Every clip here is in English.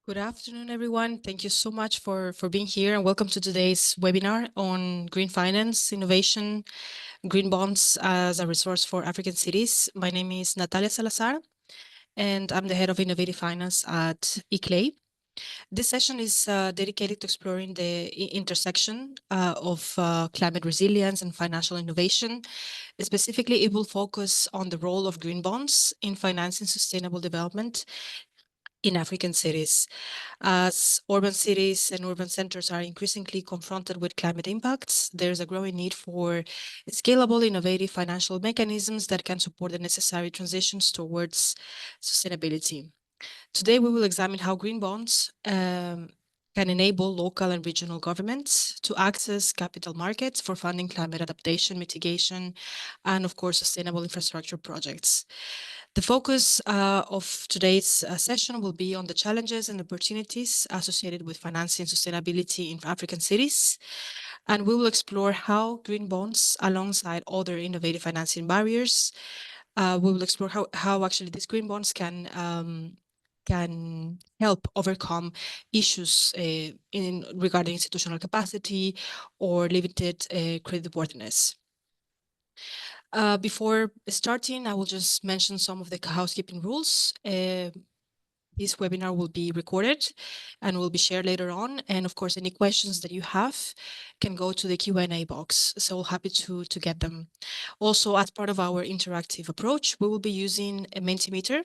Good afternoon, everyone. Thank you so much for being here, and welcome to today's webinar on green finance, innovation, green bonds as a resource for African cities. My name is Natalia Salazar, and I'm the head of innovative finance at ICLEI. This session is dedicated to exploring the intersection of climate resilience and financial innovation. Specifically, it will focus on the role of green bonds in financing sustainable development in African cities. As urban cities and urban centers are increasingly confronted with climate impacts, there's a growing need for scalable, innovative financial mechanisms that can support the necessary transitions towards sustainability. Today, we will examine how green bonds can enable local and regional governments to access capital markets for funding climate adaptation, mitigation, and of course, sustainable infrastructure projects. The focus of today's session will be on the challenges and opportunities associated with financing sustainability in African cities. And we will explore how green bonds, alongside other innovative financing barriers, we will explore how actually these green bonds can help overcome issues regarding institutional capacity or limited creditworthiness. Before starting, I will just mention some of the housekeeping rules. This webinar will be recorded and will be shared later on. And of course, any questions that you have can go to the Q&A box. So happy to get them. Also, as part of our interactive approach, we will be using a Mentimeter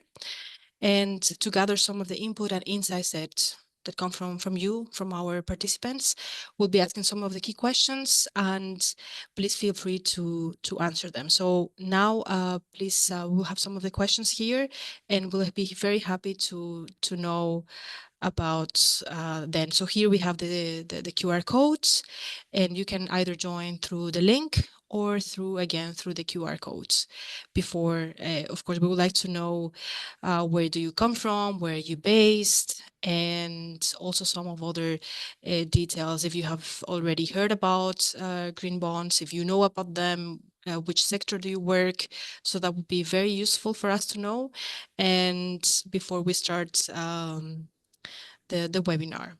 and to gather some of the input and insights that come from you, from our participants. We'll be asking some of the key questions, and please feel free to answer them. So now, please, we'll have some of the questions here, and we'll be very happy to know about them. So here we have the QR codes, and you can either join through the link or through the QR codes. Before, of course, we would like to know where do you come from, where are you based, and also some of other details. If you have already heard about green bonds, if you know about them, which sector do you work? So that would be very useful for us to know. And before we start the webinar.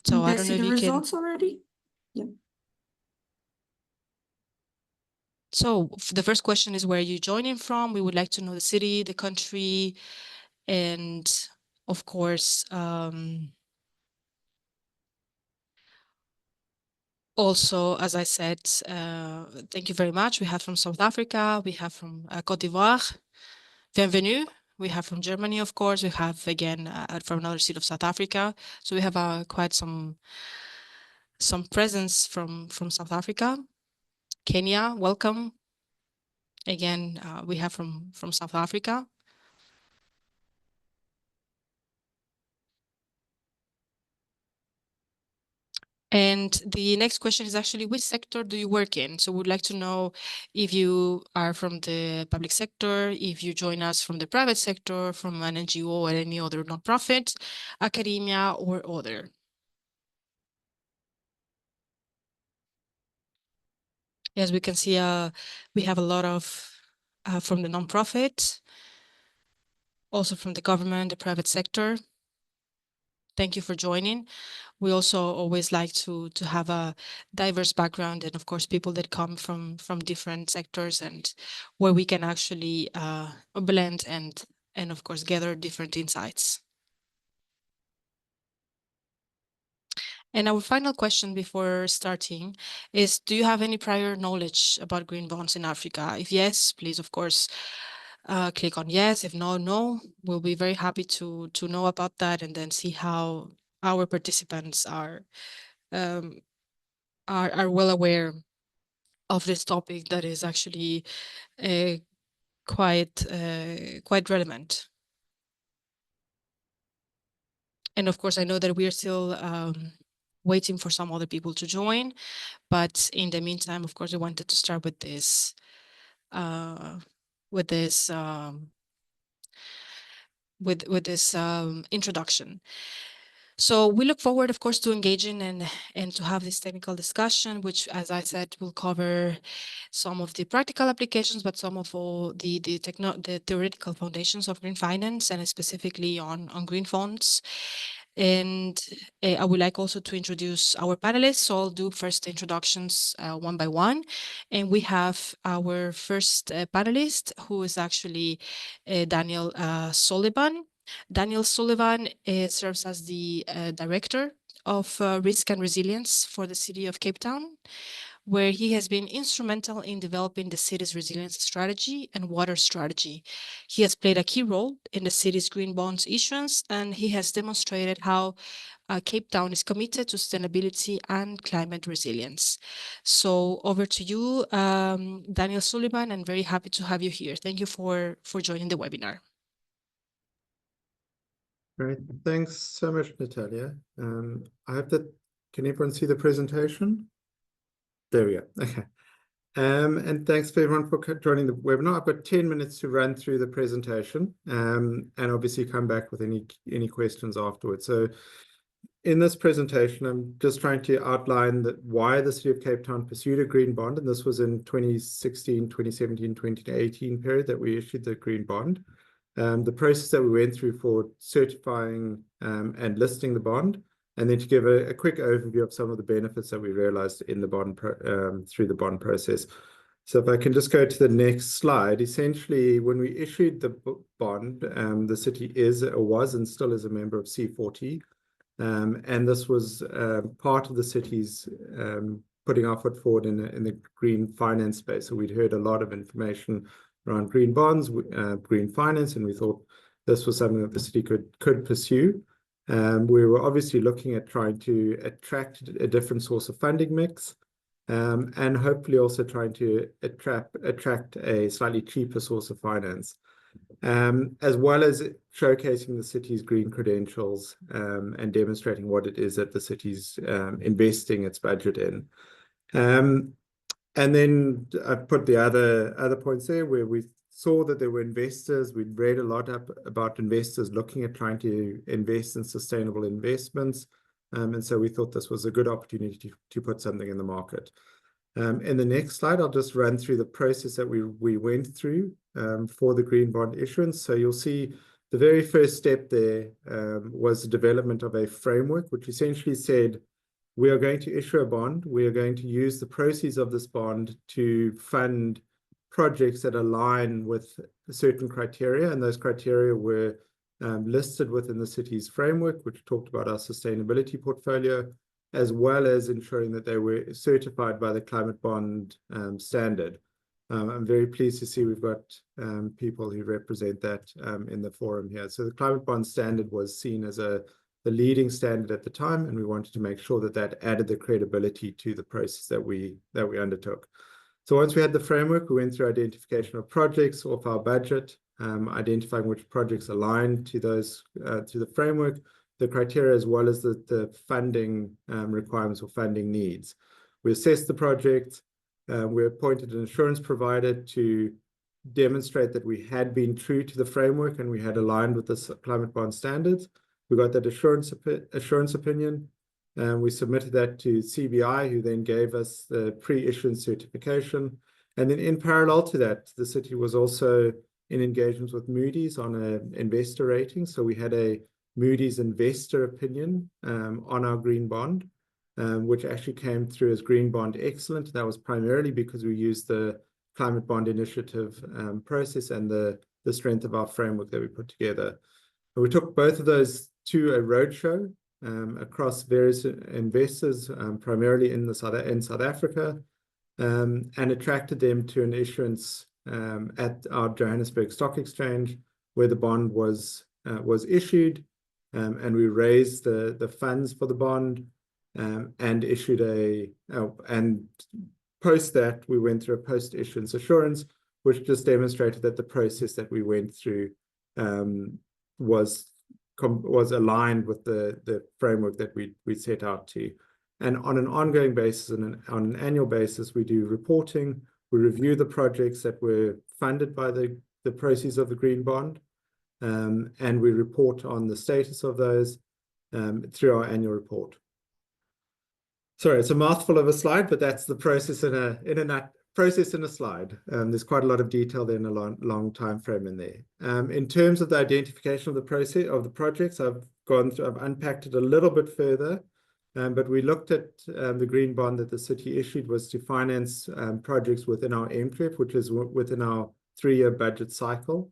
So You I guys don't see know if the you can. results already? Yeah. So the first question is where are you joining from? We would like to know the city, the country, and of course, also, as I said, thank you very much. We have from South Africa, we have from Côte d'Ivoire, bienvenue. We have from Germany, of course. We have again from another city of South Africa. So we have quite some presence from South Africa. Kenya, welcome. Again, we have from South Africa. And the next question is actually, which sector do you work in? So we'd like to know if you are from the public sector, if you join us from the private sector, from an NGO or any other nonprofit, academia, or other. As we can see, we have a lot of from the nonprofit, also from the government, the private sector. Thank you for joining. We also always like to have a diverse background, and of course, people that come from different sectors, and where we can actually blend and of course gather different insights. And our final question before starting is, do you have any prior knowledge about green bonds in Africa? If yes, please, of course, click on yes. If no, no. We'll be very happy to know about that and then see how our participants are well aware of this topic that is actually quite relevant. And of course, I know that we are still waiting for some other people to join, but in the meantime, of course, we wanted to start with this introduction. So we look forward, of course, to engaging and to have this technical discussion, which, as I said, will cover some of the practical applications, but some of all the theoretical foundations of green finance, and specifically on green funds. And I would like also to introduce our panelists. So I'll do first introductions one by one. And we have our first panelist, who is actually Daniel Sullivan. Daniel Sullivan serves as the Director of Risk and Resilience for the City of Cape Town, where he has been instrumental in developing the city's resilience strategy and water strategy. He has played a key role in the city's green bonds issuance, and he has demonstrated how Cape Town is committed to sustainability and climate resilience. So over to you, Daniel Sullivan. I'm very happy to have you here. Thank you for joining the webinar. Great. Thanks so much, Natalia. I hope that, can everyone see the presentation? There we go. Okay. And thanks for everyone for joining the webinar. I've got 10 minutes to run through the presentation and obviously come back with any questions afterwards. So in this presentation, I'm just trying to outline why the City of Cape Town pursued a green bond. And this was in 2016, 2017, 2018 period that we issued the green bond. The process that we went through for certifying and listing the bond, and then to give a quick overview of some of the benefits that we realized in the bond through the bond process. So if I can just go to the next slide, essentially when we issued the bond, the city was and still is a member of C40. And this was part of the city's putting our foot forward in the green finance space. So we'd heard a lot of information around green bonds, green finance, and we thought this was something that the city could pursue. We were obviously looking at trying to attract a different source of funding mix, and hopefully also trying to attract a slightly cheaper source of finance, as well as showcasing the city's green credentials and demonstrating what it is that the city's investing its budget in. And then I put the other points there where we saw that there were investors. We'd read a lot about investors looking at trying to invest in sustainable investments. And so we thought this was a good opportunity to put something in the market. In the next slide, I'll just run through the process that we went through for the green bond issuance. So you'll see the very first step there was the development of a framework, which essentially said, we are going to issue a bond. We are going to use the proceeds of this bond to fund projects that align with certain criteria. And those criteria were listed within the city's framework, which talked about our sustainability portfolio, as well as ensuring that they were certified by the climate bond standard. I'm very pleased to see we've got people who represent that in the forum here. So the climate bond standard was seen as the leading standard at the time, and we wanted to make sure that that added the credibility to the process that we undertook. So once we had the framework, we went through identification of projects off our budget, identifying which projects aligned to those to the framework, the criteria, as well as the funding requirements or funding needs. We assessed the project. We appointed an assurance provider to demonstrate that we had been true to the framework and we had aligned with the climate bond standards. We got that assurance opinion, and we submitted that to CBI, who then gave us the pre-issuance certification. And then in parallel to that, the city was also in engagements with Moody's on an investor rating. So we had a Moody's investor opinion on our green bond, which actually came through as Green Bond Excellent. That was primarily because we used the Climate Bond Initiative process and the strength of our framework that we put together. And we took both of those to a roadshow across various investors, primarily in South Africa, and attracted them to an issuance at our Johannesburg Stock Exchange, where the bond was issued, and we raised the funds for the bond, and issued and post that we went through a post-issuance assurance, which just demonstrated that the process that we went through was aligned with the framework that we set out to. And on an ongoing basis and on an annual basis, we do reporting. We review the projects that were funded by the proceeds of the green bond, and we report on the status of those. through our annual report. Sorry, it's a mouthful of a slide, but that's the process in a slide. There's quite a lot of detail there in a long time frame in there. In terms of the identification of the process of the projects, I've unpacked it a little bit further, but we looked at the green bond that the city issued was to finance projects within our MTREP, which is within our 3-year budget cycle.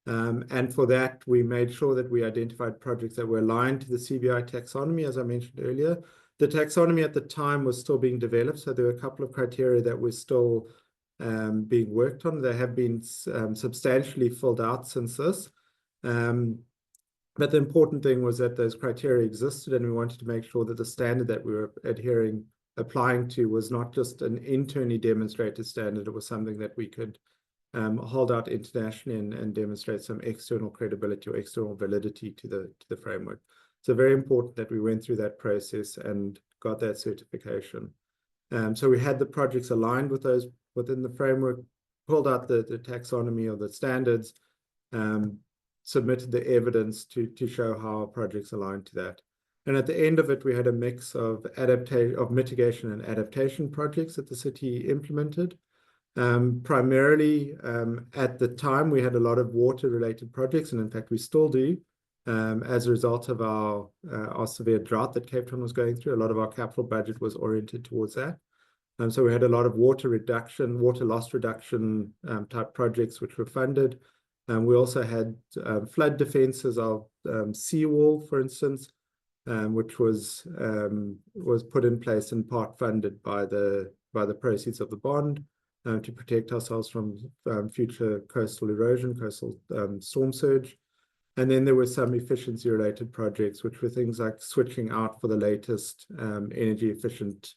And for that, we made sure that we identified projects that were aligned to the CBI taxonomy, as I mentioned earlier. The taxonomy at the time was still being developed, so there were a couple of criteria that were still being worked on. They have been substantially filled out since this. But the important thing was that those criteria existed, and we wanted to make sure that the standard that we were applying to was not just an internally demonstrated standard, it was something that we could hold out internationally and demonstrate some external credibility or external validity to the framework. So very important that we went through that process and got that certification. So we had the projects aligned with those within the framework, pulled out the taxonomy or the standards, submitted the evidence to show how our projects aligned to that. And at the end of it, we had a mix of mitigation and adaptation projects that the city implemented. Primarily, at the time, we had a lot of water-related projects, and in fact, we still do. As a result of our severe drought that Cape Town was going through, a lot of our capital budget was oriented towards that. So we had a lot of water loss reduction type projects which were funded. We also had flood defenses of seawall, for instance, which was put in place in part funded by the proceeds of the bond to protect ourselves from future coastal erosion, coastal storm surge. And then there were some efficiency-related projects, which were things like switching out for the latest energy-efficient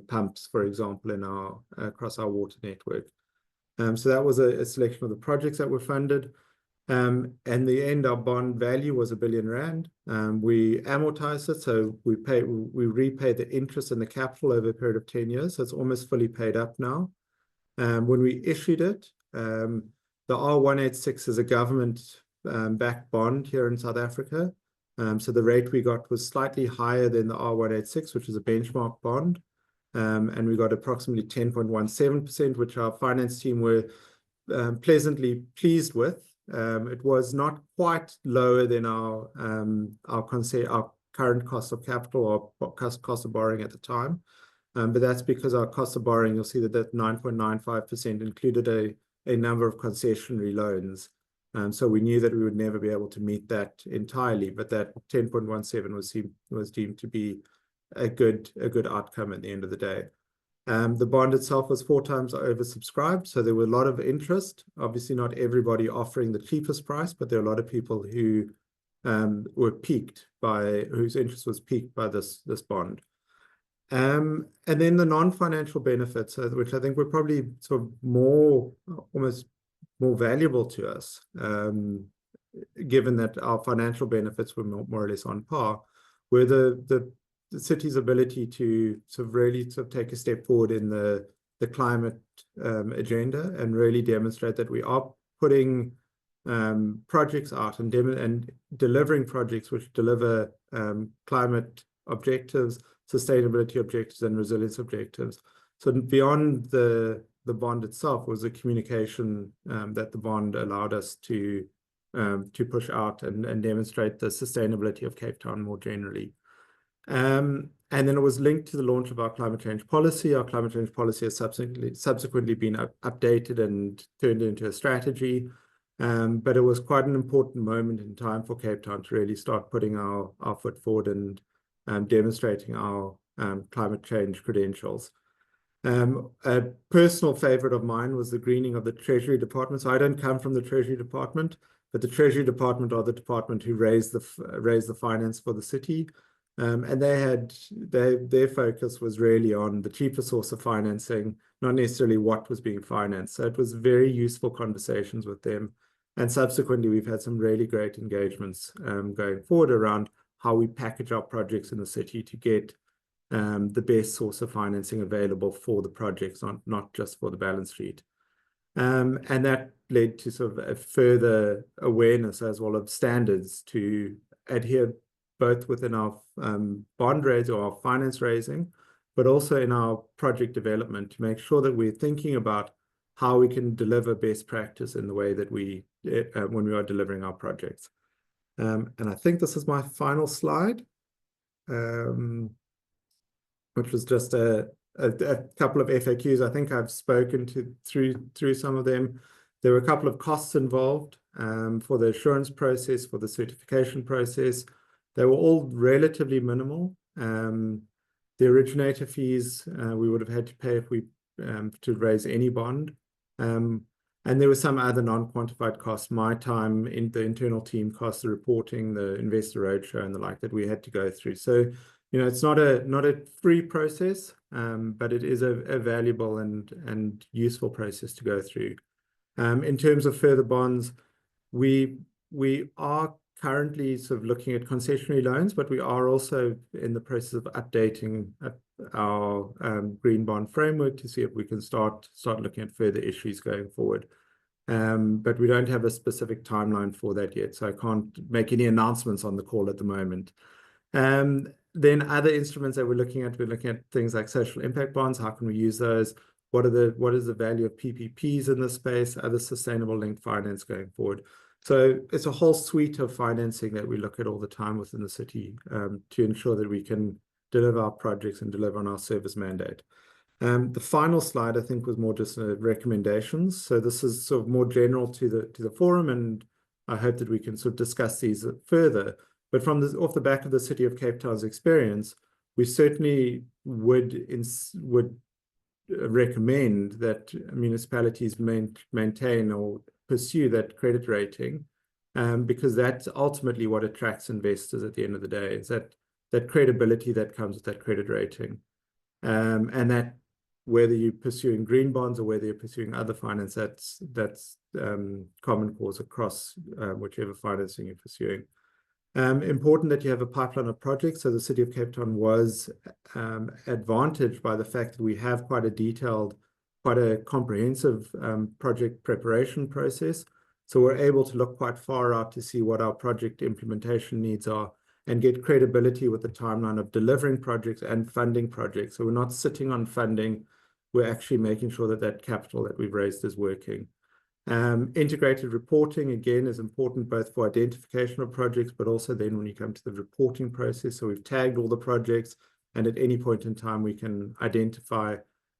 pumps, for example, across our water network. So that was a selection of the projects that were funded. And the end, our bond value was R1 billion. We amortized it, so we repay the interest and the capital over a period of 10 years. So it's almost fully paid up now. When we issued it, the R186 is a government backed bond here in South Africa. So the rate we got was slightly higher than the R186, which is a benchmark bond. And we got approximately 10.17%, which our finance team were pleasantly pleased with. It was not quite lower than our current cost of capital or cost of borrowing at the time. But that's because our cost of borrowing, you'll see that 9.95% included a number of concessionary loans. So we knew that we would never be able to meet that entirely, but that 10.17 was deemed to be a good outcome at the end of the day. The bond itself was 4 times oversubscribed, so there were a lot of interest. Obviously, not everybody offering the cheapest price, but there are a lot of people who whose interest was piqued by this bond. And then the non-financial benefits, which I think were probably sort of almost more valuable to us, given that our financial benefits were more or less on par, were the city's ability to really take a step forward in the climate agenda and really demonstrate that we are putting projects out and delivering projects which deliver climate objectives, sustainability objectives, and resilience objectives. So beyond the bond itself was a communication that the bond allowed us to push out and demonstrate the sustainability of Cape Town more generally. And then it was linked to the launch of our climate change policy. Our climate change policy has subsequently been updated and turned into a strategy. But it was quite an important moment in time for Cape Town to really start putting our foot forward and demonstrating our climate change credentials. A personal favorite of mine was the greening of the Treasury Department. So I don't come from the Treasury Department, but the Treasury Department are the department who raised the finance for the city. And their focus was really on the cheapest source of financing, not necessarily what was being financed. So it was very useful conversations with them. And subsequently, we've had some really great engagements going forward around how we package our projects in the city to get the best source of financing available for the projects, not just for the balance sheet. And that led to sort of a further awareness as well of standards to adhere both within our bond raise or our finance raising, but also in our project development to make sure that we're thinking about how we can deliver best practice in the way that when we are delivering our projects. And I think this is my final slide, which was just a couple of FAQs. I think I've spoken through some of them. There were a couple of costs involved for the assurance process, for the certification process. They were all relatively minimal. The originator fees we would have had to pay if we to raise any bond. And there were some other non-quantified costs, my time, in the internal team costs, the reporting, the investor roadshow, and the like that we had to go through. So, it's not a free process, but it is a valuable and useful process to go through. In terms of further bonds, we are currently sort of looking at concessionary loans, but we are also in the process of updating our green bond framework to see if we can start looking at further issues going forward. But we don't have a specific timeline for that yet, so I can't make any announcements on the call at the moment. Then other instruments that we're looking at things like social impact bonds. How can we use those? What is the value of PPPs in this space? Other sustainable linked finance going forward. So it's a whole suite of financing that we look at all the time within the city to ensure that we can deliver our projects and deliver on our service mandate. The final slide, I think, was more just recommendations. So this is sort of more general to the forum, and I hope that we can sort of discuss these further. But off the back of the City of Cape Town's experience, we certainly would recommend that municipalities maintain or pursue that credit rating, because that's ultimately what attracts investors at the end of the day, is that credibility that comes with that credit rating. And that whether you're pursuing green bonds or whether you're pursuing other finance, that's common cause across whichever financing you're pursuing. Important that you have a pipeline of projects. So the City of Cape Town was advantaged by the fact that we have quite a comprehensive project preparation process. So we're able to look quite far out to see what our project implementation needs are and get credibility with the timeline of delivering projects and funding projects. So we're not sitting on funding. We're actually making sure that capital that we've raised is working. Integrated reporting, again, is important both for identification of projects, but also then when you come to the reporting process. So we've tagged all the projects, and at any point in time, we can identify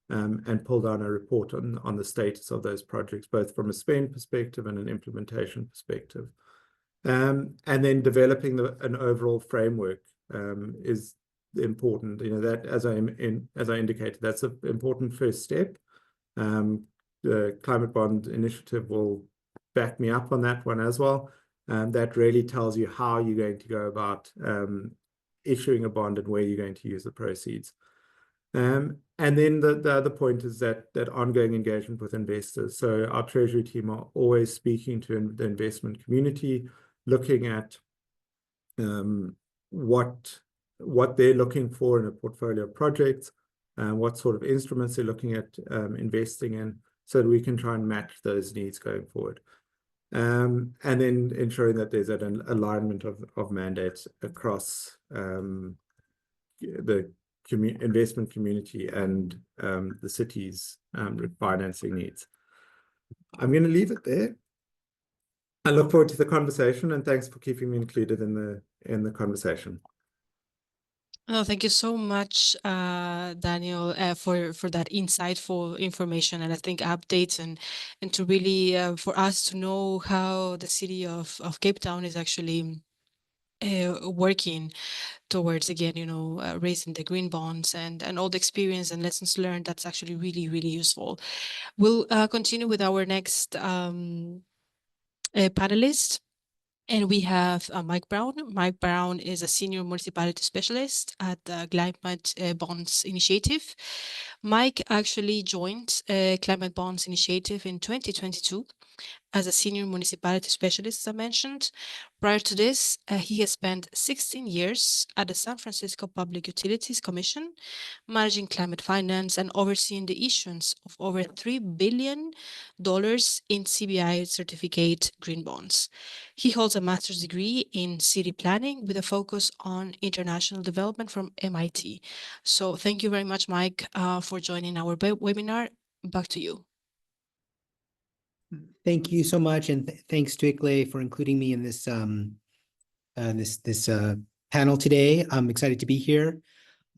and pull down a report on the status of those projects, both from a spend perspective and an implementation perspective. And then developing an overall framework is important. That, as I indicated, that's an important first step. The Climate Bond Initiative will back me up on that one as well. That really tells you how you're going to go about issuing a bond and where you're going to use the proceeds. And then the other point is that ongoing engagement with investors. So our Treasury team are always speaking to the investment community, looking at what they're looking for in a portfolio of projects, what sort of instruments they're looking at investing in, so that we can try and match those needs going forward. And then ensuring that there's an alignment of mandates across the investment community and the city's financing needs. I'm going to leave it there. I look forward to the conversation, and thanks for keeping me included in the conversation. Oh, thank you so much, Daniel, for that insightful information, and I think updates and to really for us to know how the city of Cape Town is actually working towards, again, raising the green bonds and all the experience and lessons learned. That's actually really, really useful. We'll continue with our next panelist. And we have Mike Brown. Mike Brown is a senior municipality specialist at the Climate Bonds Initiative. Mike actually joined Climate Bonds Initiative in 2022 as a senior municipality specialist, as I mentioned. Prior to this, he has spent 16 years at the San Francisco Public Utilities Commission, managing climate finance and overseeing the issuance of over $3 billion in CBI certificate green bonds. He holds a master's degree in city planning with a focus on international development from MIT. So thank you very much, Mike, for joining our webinar. Back to you. Thank you so much, and thanks to ICLE for including me in this panel today. I'm excited to be here.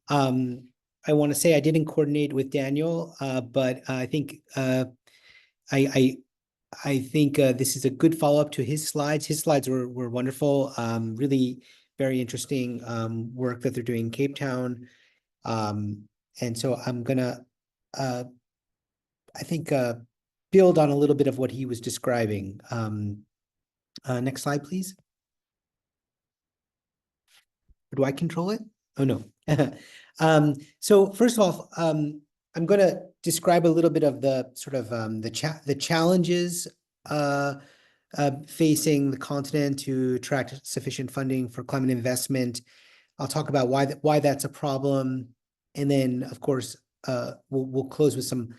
I want to say I didn't coordinate with Daniel, but I think this is a good follow-up to his slides. His slides were wonderful, really very interesting work that they're doing in Cape Town. And so I'm gonna, I think, build on a little bit of what he was describing. Next slide, please. Do I control it? Oh, no. So first of all, I'm going to describe a little bit of the sort of the challenges facing the continent to attract sufficient funding for climate investment. I'll talk about why that's a problem, and then of course we'll close with some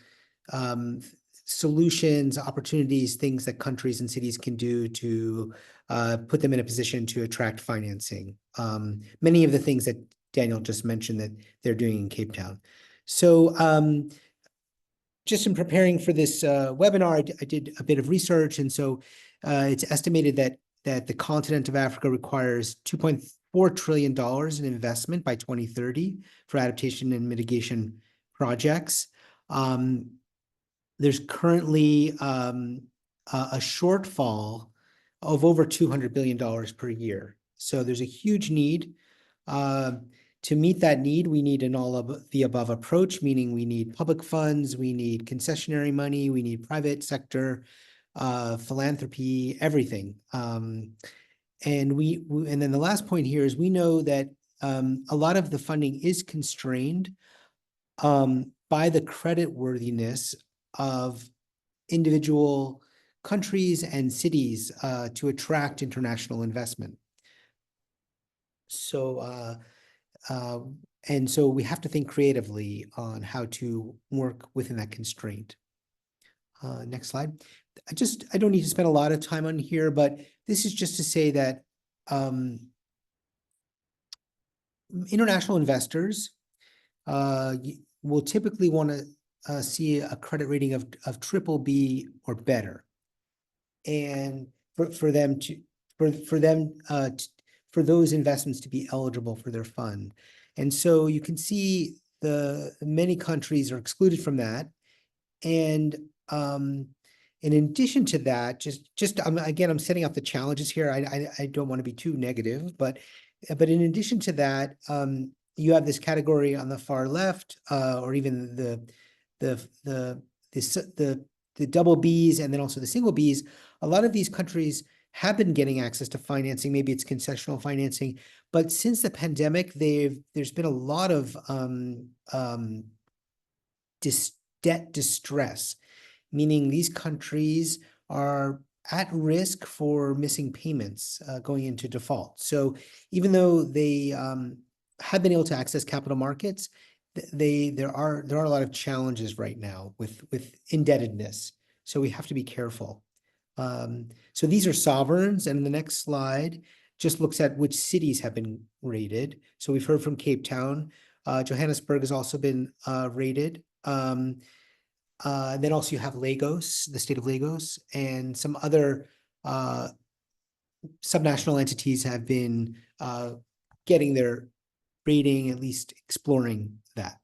solutions, opportunities, things that countries and cities can do to put them in a position to attract financing. Many of the things that Daniel just mentioned that they're doing in Cape Town. So just in preparing for this webinar, I did a bit of research, and so it's estimated that the continent of Africa requires $2.4 trillion in investment by 2030 for adaptation and mitigation projects. There's currently a shortfall of over $200 billion per year. So there's a huge need. To meet that need, we need an all of the above approach, meaning we need public funds, we need concessionary money, we need private sector, philanthropy, everything. And then the last point here is we know that a lot of the funding is constrained by the creditworthiness of individual countries and cities to attract international investment. So, and so we have to think creatively on how to work within that constraint. Next slide. I don't need to spend a lot of time on here, but this is just to say that international investors will typically want to see a credit rating of BBB or better, and for those investments to be eligible for their fund. And so you can see many countries are excluded from that. And in addition to that, again, I'm setting up the challenges here. I don't want to be too negative, but in addition to that, you have this category on the far left, or even the double Bs and then also the single Bs. A lot of these countries have been getting access to financing. Maybe it's concessional financing, but since the pandemic, there's been a lot of debt distress, meaning these countries are at risk for missing payments, going into default. So even though they have been able to access capital markets, there are a lot of challenges right now with indebtedness. So we have to be careful. So these are sovereigns, and the next slide just looks at which cities have been rated. So we've heard from Cape Town. Johannesburg has also been rated. Then also you have Lagos, the state of Lagos, and some other subnational entities have been getting their rating, at least exploring that.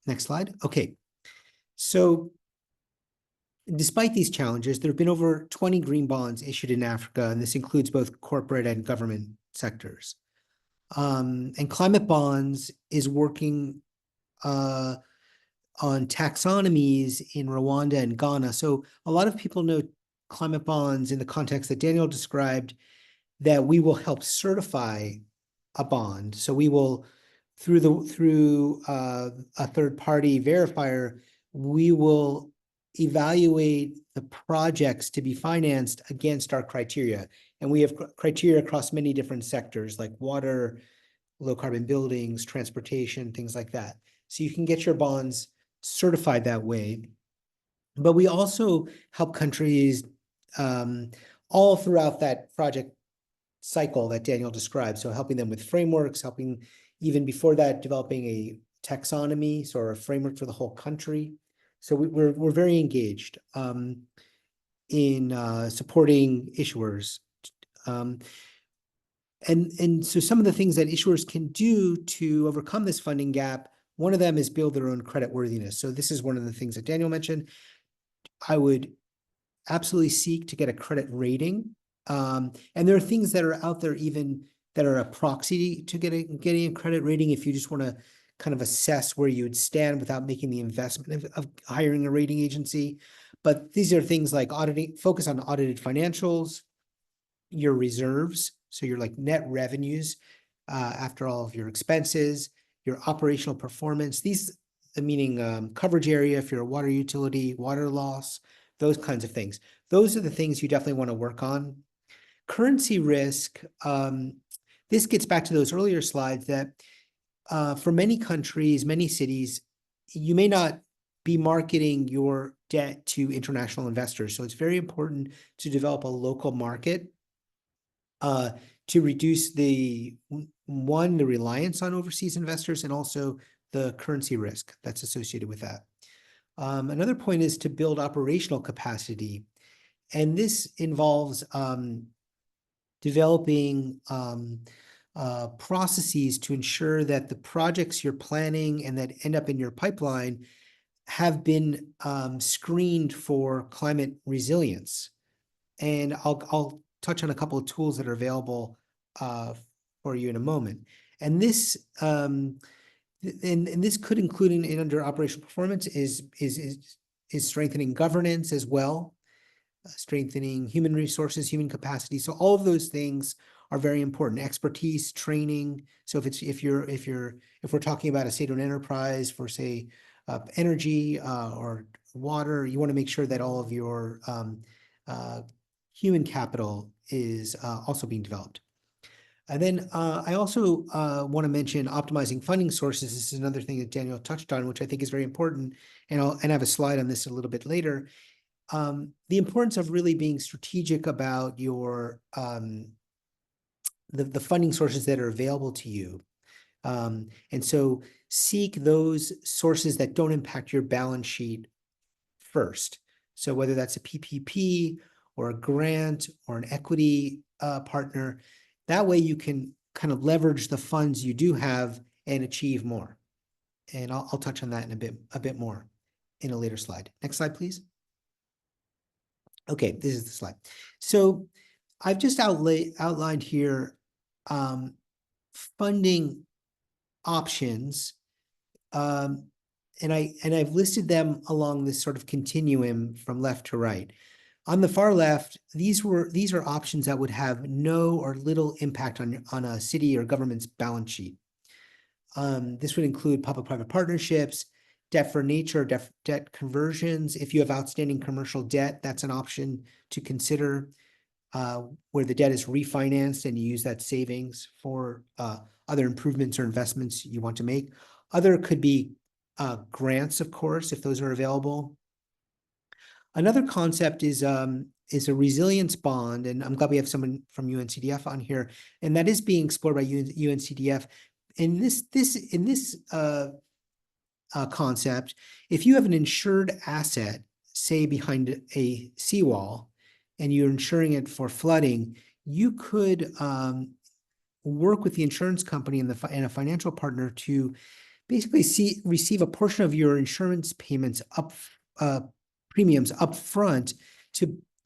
Next slide. Okay. So despite these challenges, there have been over 20 green bonds issued in Africa, and this includes both corporate and government sectors. And Climate Bonds is working on taxonomies in Rwanda and Ghana. So a lot of people know Climate Bonds in the context that Daniel described, that we will help certify a bond. So we will, through a third-party verifier, we will evaluate the projects to be financed against our criteria. And we have criteria across many different sectors like water, low carbon buildings, transportation, things like that. So you can get your bonds certified that way. But we also help countries all throughout that project cycle that Daniel described. So helping them with frameworks, helping even before that, developing a taxonomy, so a framework for the whole country. So we're very engaged in supporting issuers. And so some of the things that issuers can do to overcome this funding gap, one of them is build their own creditworthiness. So this is one of the things that Daniel mentioned. I would absolutely seek to get a credit rating. And there are things that are out there even that are a proxy to getting a credit rating if you just want to kind of assess where you would stand without making the investment of hiring a rating agency. But these are things like focus on audited financials, your reserves, so your like net revenues after all of your expenses, your operational performance, these meaning coverage area if you're a water utility, water loss, those kinds of things. Those are the things you definitely want to work on. Currency risk, this gets back to those earlier slides that for many countries, many cities, you may not be marketing your debt to international investors. So it's very important to develop a local market to reduce the reliance on overseas investors and also the currency risk that's associated with that. Another point is to build operational capacity. And this involves developing processes to ensure that the projects you're planning and that end up in your pipeline have been screened for climate resilience. And I'll touch on a couple of tools that are available for you in a moment. And this and this could include in under operational performance is strengthening governance as well, strengthening human resources, human capacity. So all of those things are very important. Expertise, training. So if we're talking about a state-owned enterprise for say energy or water, you want to make sure that all of your human capital is also being developed. And then I also want to mention optimizing funding sources. This is another thing that Daniel touched on, which I think is very important. And I have a slide on this a little bit later. The importance of really being strategic about your the funding sources that are available to you. And so seek those sources that don't impact your balance sheet first. So whether that's a PPP or a grant or an equity partner, that way you can kind of leverage the funds you do have and achieve more. And I'll touch on that in a bit more in a later slide. Next slide, please. Okay, this is the slide. So I've just outlined here funding options, and I've listed them along this sort of continuum from left to right. On the far left, these are options that would have no or little impact on a city or government's balance sheet. This would include public-private partnerships, debt for nature, debt conversions. If you have outstanding commercial debt, that's an option to consider, where the debt is refinanced and you use that savings for other improvements or investments you want to make. Other could be grants, of course, if those are available. Another concept is a resilience bond, and I'm glad we have someone from UNCDF on here, and that is being explored by UNCDF. In this concept, if you have an insured asset, say behind a seawall, and you're insuring it for flooding, you could work with the insurance company and a financial partner to basically receive a portion of your insurance payments premiums up front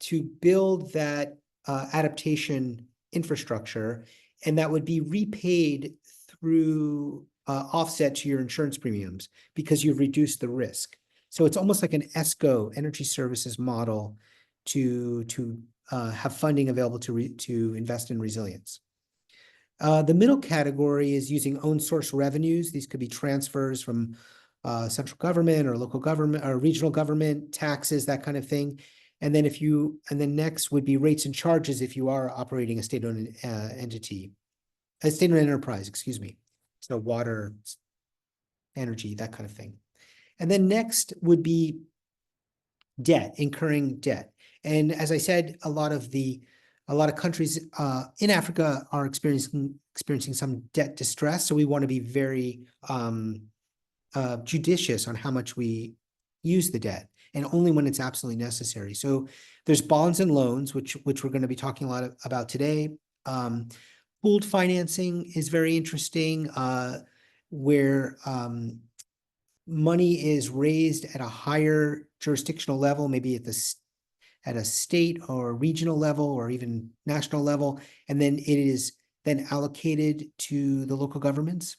to build that adaptation infrastructure, and that would be repaid through offset to your insurance premiums because you've reduced the risk. So it's almost like an ESCO, energy services model, to have funding available to invest in resilience. The middle category is using own source revenues. These could be transfers from central government or local government or regional government, taxes, that kind of thing. And then next would be rates and charges if you are operating a state-owned entity, a state-owned enterprise, excuse me. So water, energy, that kind of thing. And then next would be debt, incurring debt. And as I said, a lot of countries in Africa are experiencing some debt distress. So we want to be very judicious on how much we use the debt, and only when it's absolutely necessary. So there's bonds and loans, which we're going to be talking a lot about today. Pooled financing is very interesting, where money is raised at a higher jurisdictional level, maybe at a state or regional level or even national level, and then it is then allocated to the local governments.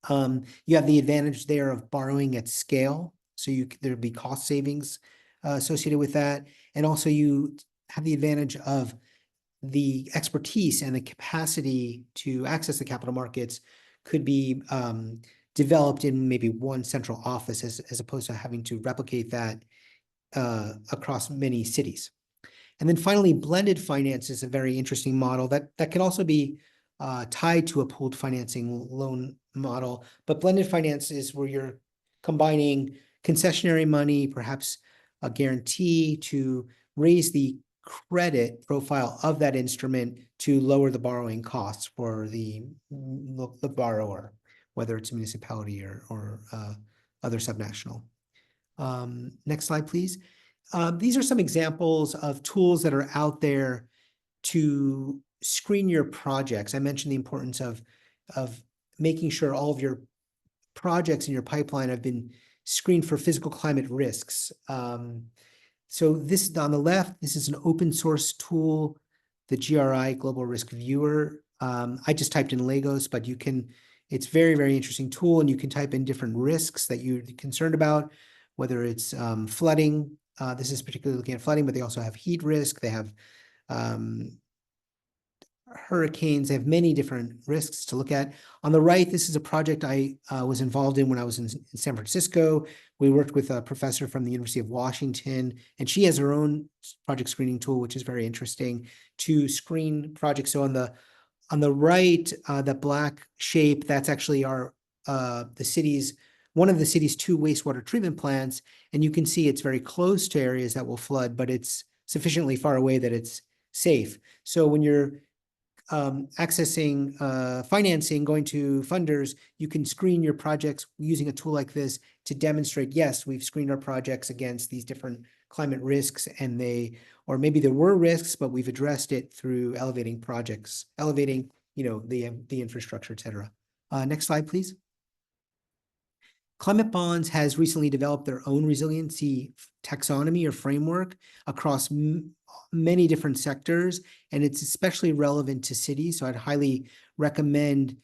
You have the advantage there of borrowing at scale, so there'd be cost savings associated with that, and also you have the advantage of the expertise and the capacity to access the capital markets could be developed in maybe one central office as opposed to having to replicate that across many cities. And then finally, blended finance is a very interesting model that can also be tied to a pooled financing loan model. But blended finance is where you're combining concessionary money, perhaps a guarantee, to raise the credit profile of that instrument to lower the borrowing costs for the borrower, whether it's a municipality or other subnational. Next slide, please. These are some examples of tools that are out there to screen your projects. I mentioned the importance of making sure all of your projects in your pipeline have been screened for physical climate risks. So this on the left, this is an open source tool, the GRI Global Risk Viewer. I just typed in Lagos, but you can, it's very, very interesting tool, and you can type in different risks that you're concerned about, whether it's flooding. This is particularly looking at flooding, but they also have heat risk. They have hurricanes. They have many different risks to look at. On the right, this is a project I was involved in when I was in San Francisco. We worked with a professor from the University of Washington, and she has her own project screening tool, which is very interesting to screen projects. So on the right, that black shape, that's actually our one of the city's 2 wastewater treatment plants, and you can see it's very close to areas that will flood, but it's sufficiently far away that it's safe. So when you're accessing financing, going to funders, you can screen your projects using a tool like this to demonstrate, yes, we've screened our projects against these different climate risks, and or maybe there were risks, but we've addressed it through elevating projects, elevating, the infrastructure, et cetera. Next slide, please. Climate Bonds has recently developed their own resiliency taxonomy or framework across many different sectors, and it's especially relevant to cities. So I'd highly recommend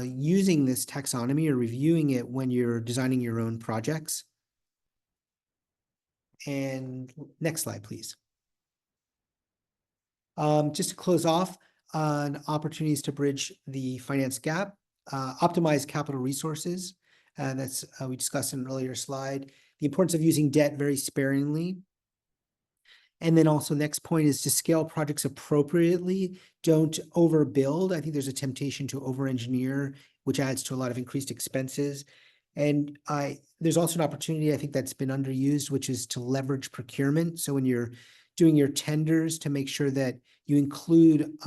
using this taxonomy or reviewing it when you're designing your own projects. And next slide, please. Just to close off on opportunities to bridge the finance gap, optimize capital resources. That's we discussed in an earlier slide. The importance of using debt very sparingly. And then also next point is to scale projects appropriately. Don't overbuild. I think there's a temptation to over-engineer, which adds to a lot of increased expenses. And there's also an opportunity, I think, that's been underused, which is to leverage procurement. So when you're doing your tenders, to make sure that you include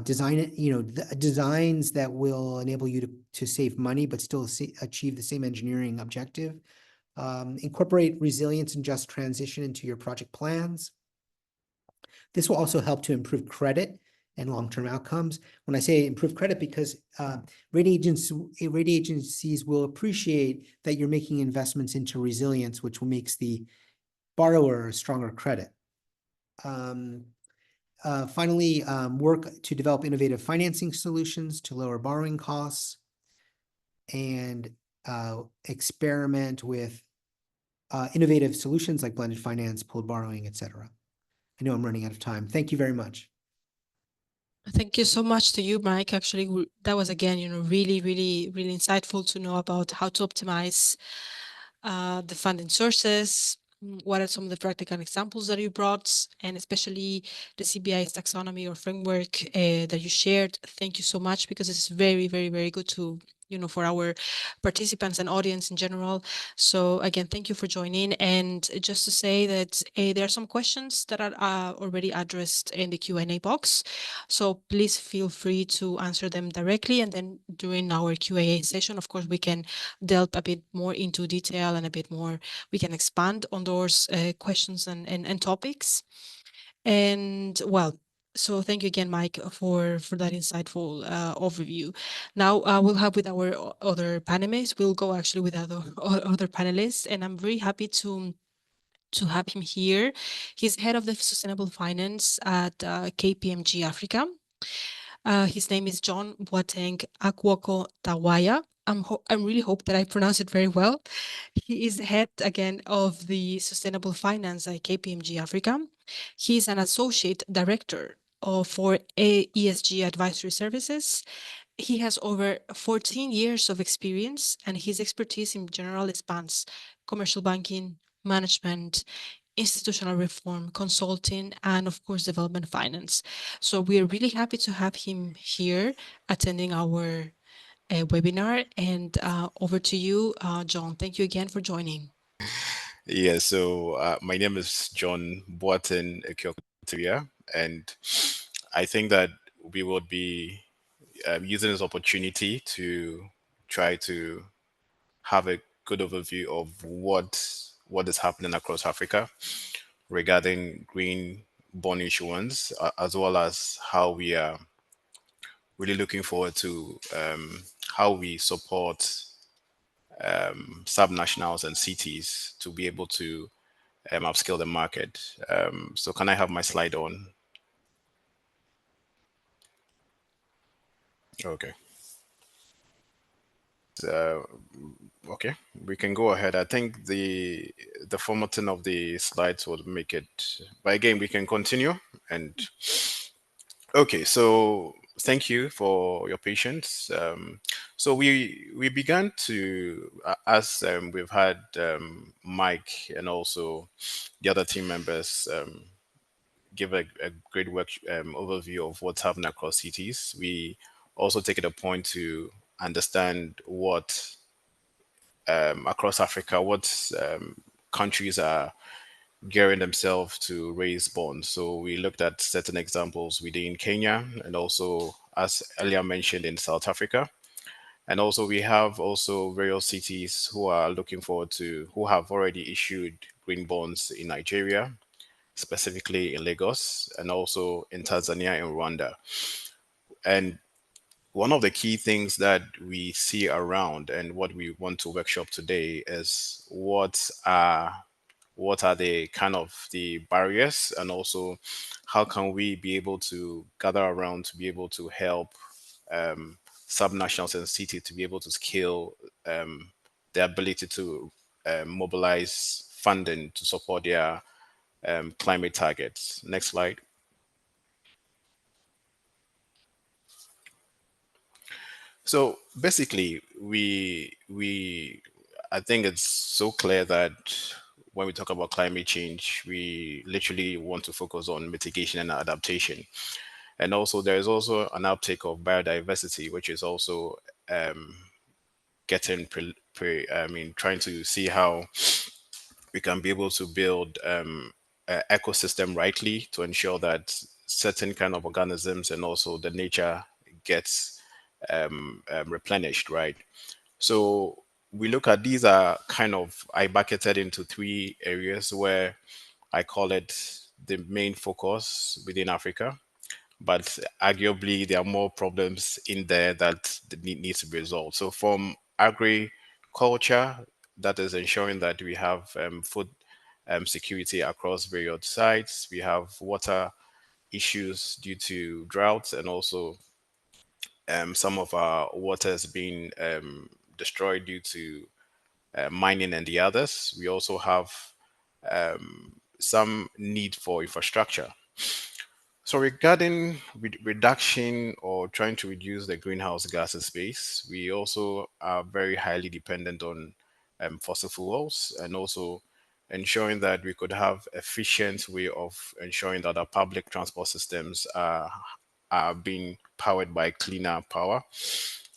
designs that will enable you to save money, but still achieve the same engineering objective. Incorporate resilience and just transition into your project plans. This will also help to improve credit and long-term outcomes. When I say improve credit, because rating agencies will appreciate that you're making investments into resilience, which makes the borrower stronger credit. Finally, work to develop innovative financing solutions to lower borrowing costs, and experiment with innovative solutions like blended finance, pooled borrowing, et cetera. I know I'm running out of time. Thank you very much. Thank you so much to you, Mike. Actually, that was again, really, really, really insightful to know about how to optimize the funding sources. What are some of the practical examples that you brought, and especially the CBI's taxonomy or framework that you shared? Thank you so much, because it's very, very, very good to for our participants and audience in general. So again, thank you for joining. And just to say that there are some questions that are already addressed in the Q&A box. So please feel free to answer them directly. And then during our Q&A session, of course, we can delve a bit more into detail and a bit more, we can expand on those questions and topics. And well, so thank you again, Mike, for that insightful overview. Now we'll have with our other panelists. We'll go actually with other panelists, and I'm very happy to have him here. He's head of the sustainable finance at KPMG Africa. His name is John Boateng Akwoko Tawaya. I really hope that I pronounce it very well. He is head again of the sustainable finance at KPMG Africa. He's an associate director for ESG advisory services. He has over 14 years of experience, and his expertise in general spans commercial banking, management, institutional reform, consulting, and of course, development finance. So we are really happy to have him here attending our webinar. And over to you, John. Thank you again for joining. Yeah, so my name is John Boatin Ekyokutia, and I think that we would be using this opportunity to try to have a good overview of what is happening across Africa regarding green bond issuance, as well as how we are really looking forward to how we support subnationals and cities to be able to upscale the market. So can I have my slide on? Okay. Uh, okay, we can go ahead. I think the formatting of the slides would make it, but again, we can continue. And okay, so thank you for your patience. So we began to, as we've had Mike and also the other team members give a great work overview of what's happening across cities. We also take it a point to understand what across Africa, what countries are gearing themselves to raise bonds. So we looked at certain examples within Kenya and also, as earlier mentioned, in South Africa. And also we have also various cities who are looking forward to, who have already issued green bonds in Nigeria, specifically in Lagos, and also in Tanzania and Rwanda. And one of the key things that we see around and what we want to workshop today is what are the kind of the barriers, and also how can we be able to gather around to be able to help subnationals and cities to be able to scale their ability to mobilize funding to support their climate targets. Next slide. So basically, I think it's so clear that when we talk about climate change, we literally want to focus on mitigation and adaptation. And also, there is also an uptake of biodiversity, which is also getting trying to see how we can be able to build an ecosystem rightly to ensure that certain kind of organisms and also the nature gets replenished, right? So we look at these are kind of, I bucketed into three areas where I call it the main focus within Africa, but arguably there are more problems in there that needs to be resolved. So from agriculture, that is ensuring that we have food security across various sites. We have water issues due to droughts, and also some of our waters being destroyed due to mining and the others. We also have some need for infrastructure. So regarding reduction or trying to reduce the greenhouse gases space, we also are very highly dependent on fossil fuels, and also ensuring that we could have efficient way of ensuring that our public transport systems are being powered by cleaner power.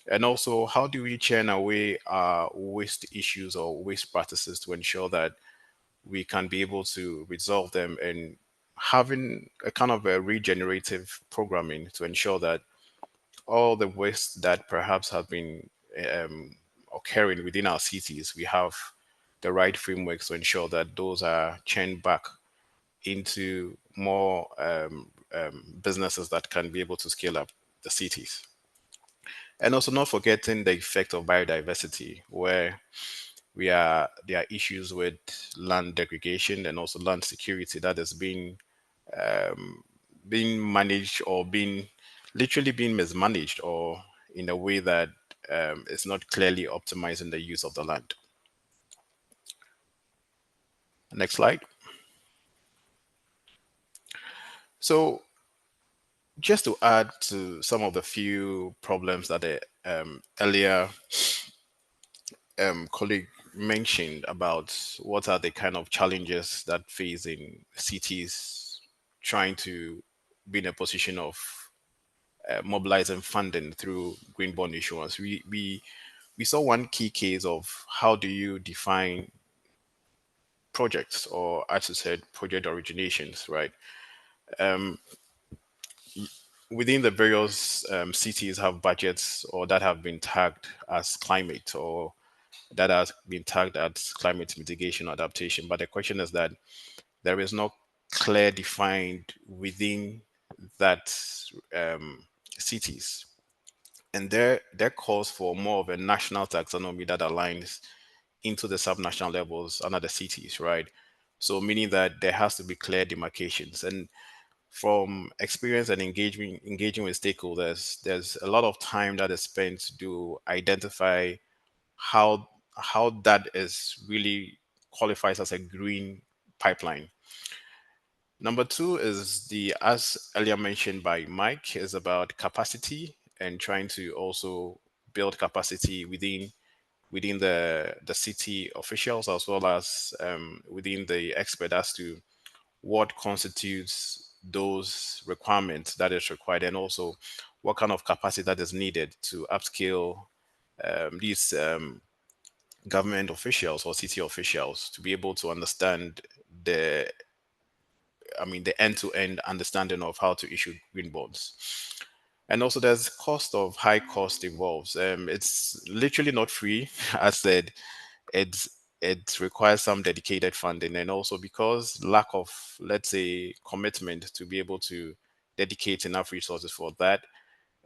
And also, how do we churn away our waste issues or waste practices to ensure that we can be able to resolve them, and having a kind of a regenerative programming to ensure that all the waste that perhaps have been um, occurring within our cities, we have the right frameworks to ensure that those are churned back into more businesses that can be able to scale up the cities. And also not forgetting the effect of biodiversity, where there are issues with land degradation and also land security that is being managed or being literally being mismanaged, or in a way that is not clearly optimizing the use of the land. Next slide. So just to add to some of the few problems that the earlier colleague mentioned about what are the kind of challenges that face in cities trying to be in a position of mobilizing funding through green bond issuance. We saw one key case of how do you define projects, or as you said, project originations, right? Within the various cities have budgets or that have been tagged as climate, or that has been tagged as climate mitigation adaptation. But the question is that there is no clear defined within that cities, and there calls for more of a national taxonomy that aligns into the subnational levels under the cities, right? So meaning that there has to be clear demarcations. And from experience and engaging with stakeholders, there's a lot of time that is spent to identify how that is really qualifies as a green pipeline. Number two is the, as earlier mentioned by Mike, is about capacity and trying to also build capacity within the city officials, as well as within the expert, as to what constitutes those requirements that is required, and also what kind of capacity that is needed to upscale these government officials or city officials to be able to understand the the end-to-end understanding of how to issue green bonds. And also there's cost of high cost involves. It's literally not free. As said, it's it requires some dedicated funding, and also because lack of, let's say, commitment to be able to dedicate enough resources for that,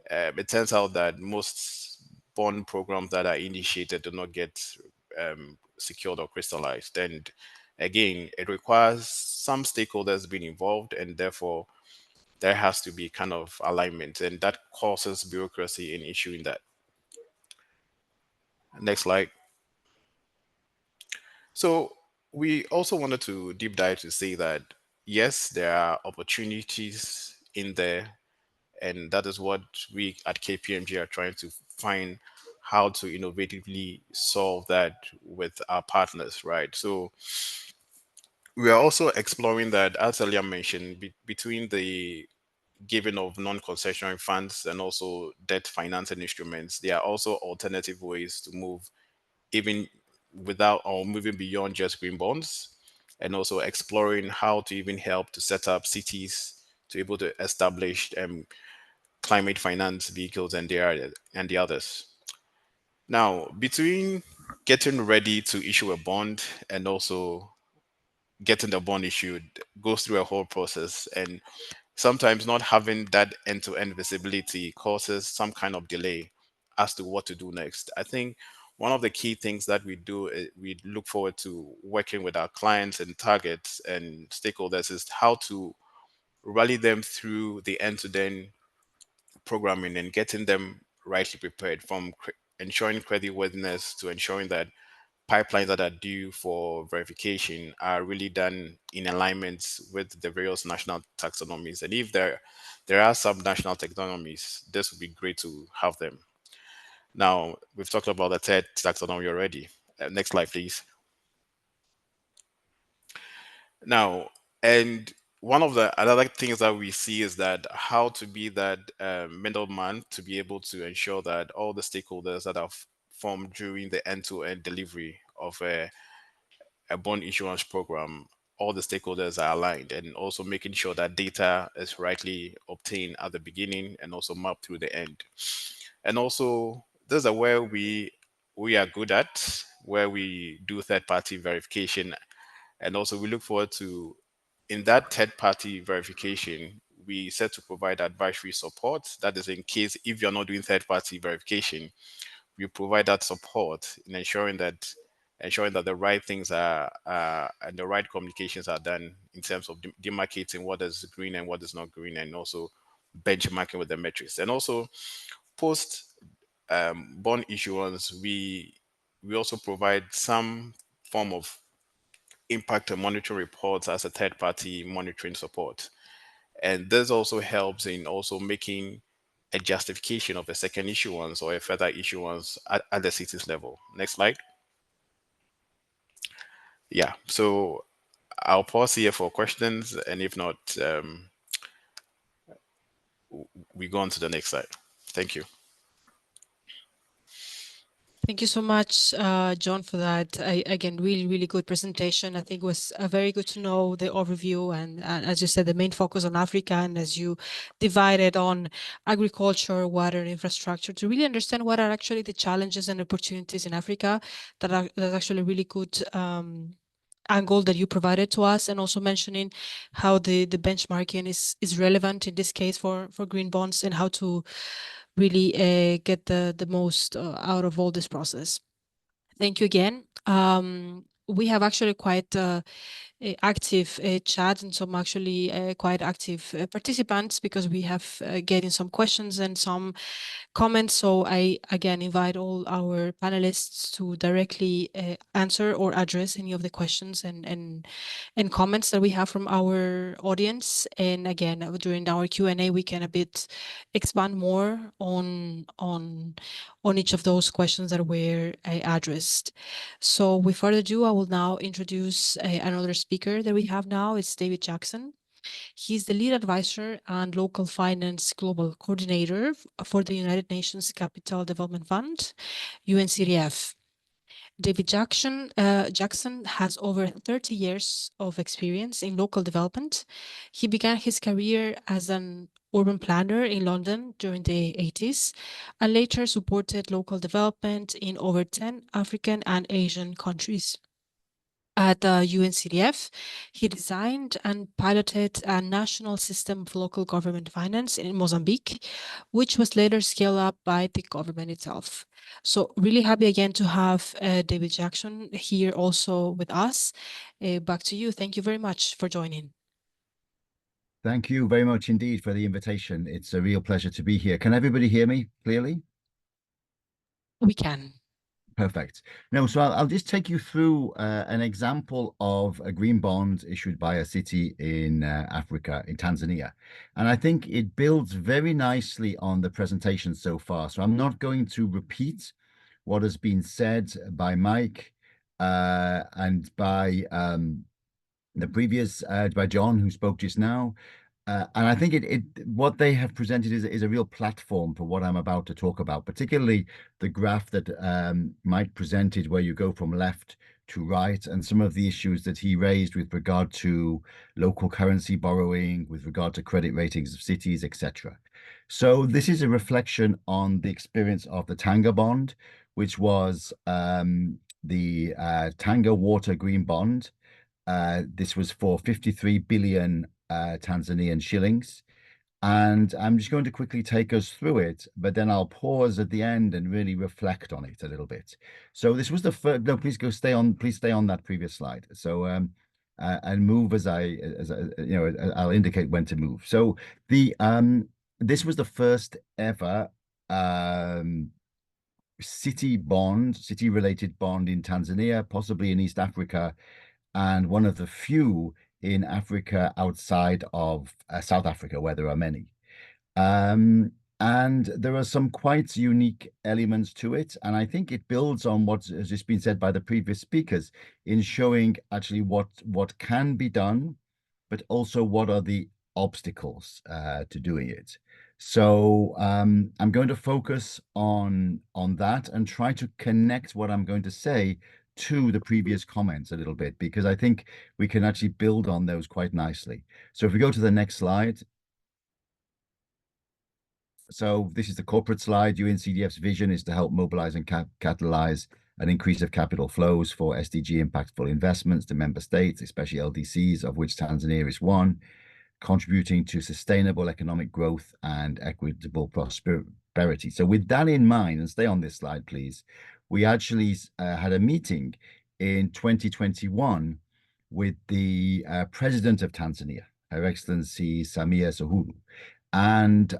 it turns out that most bond programs that are initiated do not get secured or crystallized. And again, it requires some stakeholders being involved, and therefore there has to be kind of alignment, and that causes bureaucracy in issuing that. Next slide. So we also wanted to deep dive to say that yes, there are opportunities in there, and that is what we at KPMG are trying to find how to innovatively solve that with our partners, right? So we are also exploring that, as earlier mentioned, between the giving of non-concessionary funds and also debt financing instruments, there are also alternative ways to move even without or moving beyond just green bonds, and also exploring how to even help to set up cities to be able to establish climate finance vehicles and the others. Now, between getting ready to issue a bond and also getting the bond issued goes through a whole process, and sometimes not having that end-to-end visibility causes some kind of delay as to what to do next. I think one of the key things that we do, we look forward to working with our clients and targets and stakeholders, is how to rally them through the end-to-end programming and getting them rightly prepared, from ensuring creditworthiness to ensuring that pipelines that are due for verification are really done in alignment with the various national taxonomies. And if there are some national taxonomies, this would be great to have them. Now, we've talked about the third taxonomy already. Next slide, please. Now, and one of the other things that we see is that how to be that middleman to be able to ensure that all the stakeholders that are formed during the end-to-end delivery of a bond issuance program, all the stakeholders are aligned, and also making sure that data is rightly obtained at the beginning and also mapped through the end. And also, those are where we are good at, where we do third-party verification, and also we look forward to, in that third-party verification, we set to provide advisory support. That is in case if you're not doing third-party verification, we provide that support in ensuring that the right things are and the right communications are done in terms of demarcating what is green and what is not green, and also benchmarking with the metrics. And also post bond issuance, we also provide some form of impact and monitoring reports as a third party monitoring support. And this also helps in also making a justification of a second issuance or a further issuance at the city's level. Next slide. Yeah, so I'll pause here for questions, and if not, we go on to the next slide. Thank you. Thank you so much, John, for that. Again, really, really good presentation. I think it was very good to know the overview and as you said, the main focus on Africa, and as you divided on agriculture, water, infrastructure, to really understand what are actually the challenges and opportunities in Africa. That's actually a really good angle that you provided to us, and also mentioning how the benchmarking is relevant in this case for green bonds, and how to really get the most out of all this process. Thank you again. We have actually quite active chat and some actually quite active participants, because we have getting some questions and some comments. So I again invite all our panelists to directly answer or address any of the questions and comments that we have from our audience. And again, during our Q&A, we can a bit expand more on each of those questions that were addressed. So without further ado, I will now introduce another speaker that we have now. It's David Jackson. He's the lead advisor and local finance global coordinator for the United Nations Capital Development Fund, UNCDF. David Jackson has over 30 years of experience in local development. He began his career as an urban planner in London during the 80s, and later supported local development in over 10 African and Asian countries. At the UNCDF, he designed and piloted a national system of local government finance in Mozambique, which was later scaled up by the government itself. So really happy again to have David Jackson here also with us. Back to you. Thank you very much for joining. Thank you very much indeed for the invitation. It's a real pleasure to be here. Can everybody hear me clearly? We can. Perfect. No, so I'll just take you through an example of a green bond issued by a city in Africa, in Tanzania. And I think it builds very nicely on the presentation so far. So I'm not going to repeat what has been said by Mike and by the previous, by John, who spoke just now. And I think what they have presented is a real platform for what I'm about to talk about, particularly the graph that Mike presented, where you go from left to right, and some of the issues that he raised with regard to local currency borrowing, with regard to credit ratings of cities, etc. So this is a reflection on the experience of the Tanga bond, which was the Tanga Water Green Bond. This was for 53 billion Tanzanian shillings. And I'm just going to quickly take us through it, but then I'll pause at the end and really reflect on it a little bit. So this was the first, no, please stay on that previous slide. So, and move as I'll indicate when to move. So this was the first ever city-related bond in Tanzania, possibly in East Africa, and one of the few in Africa outside of South Africa, where there are many. And there are some quite unique elements to it. And I think it builds on what has just been said by the previous speakers in showing actually what can be done, but also what are the obstacles to doing it. So I'm going to focus on that and try to connect what I'm going to say to the previous comments a little bit, because I think we can actually build on those quite nicely. So if we go to the next slide. So this is the corporate slide. UNCDF's vision is to help mobilize and catalyze an increase of capital flows for SDG impactful investments to member states, especially LDCs, of which Tanzania is one, contributing to sustainable economic growth and equitable prosperity. So with that in mind, and stay on this slide, please, we actually had a meeting in 2021 with the President of Tanzania, Her Excellency Samia Suluhu. And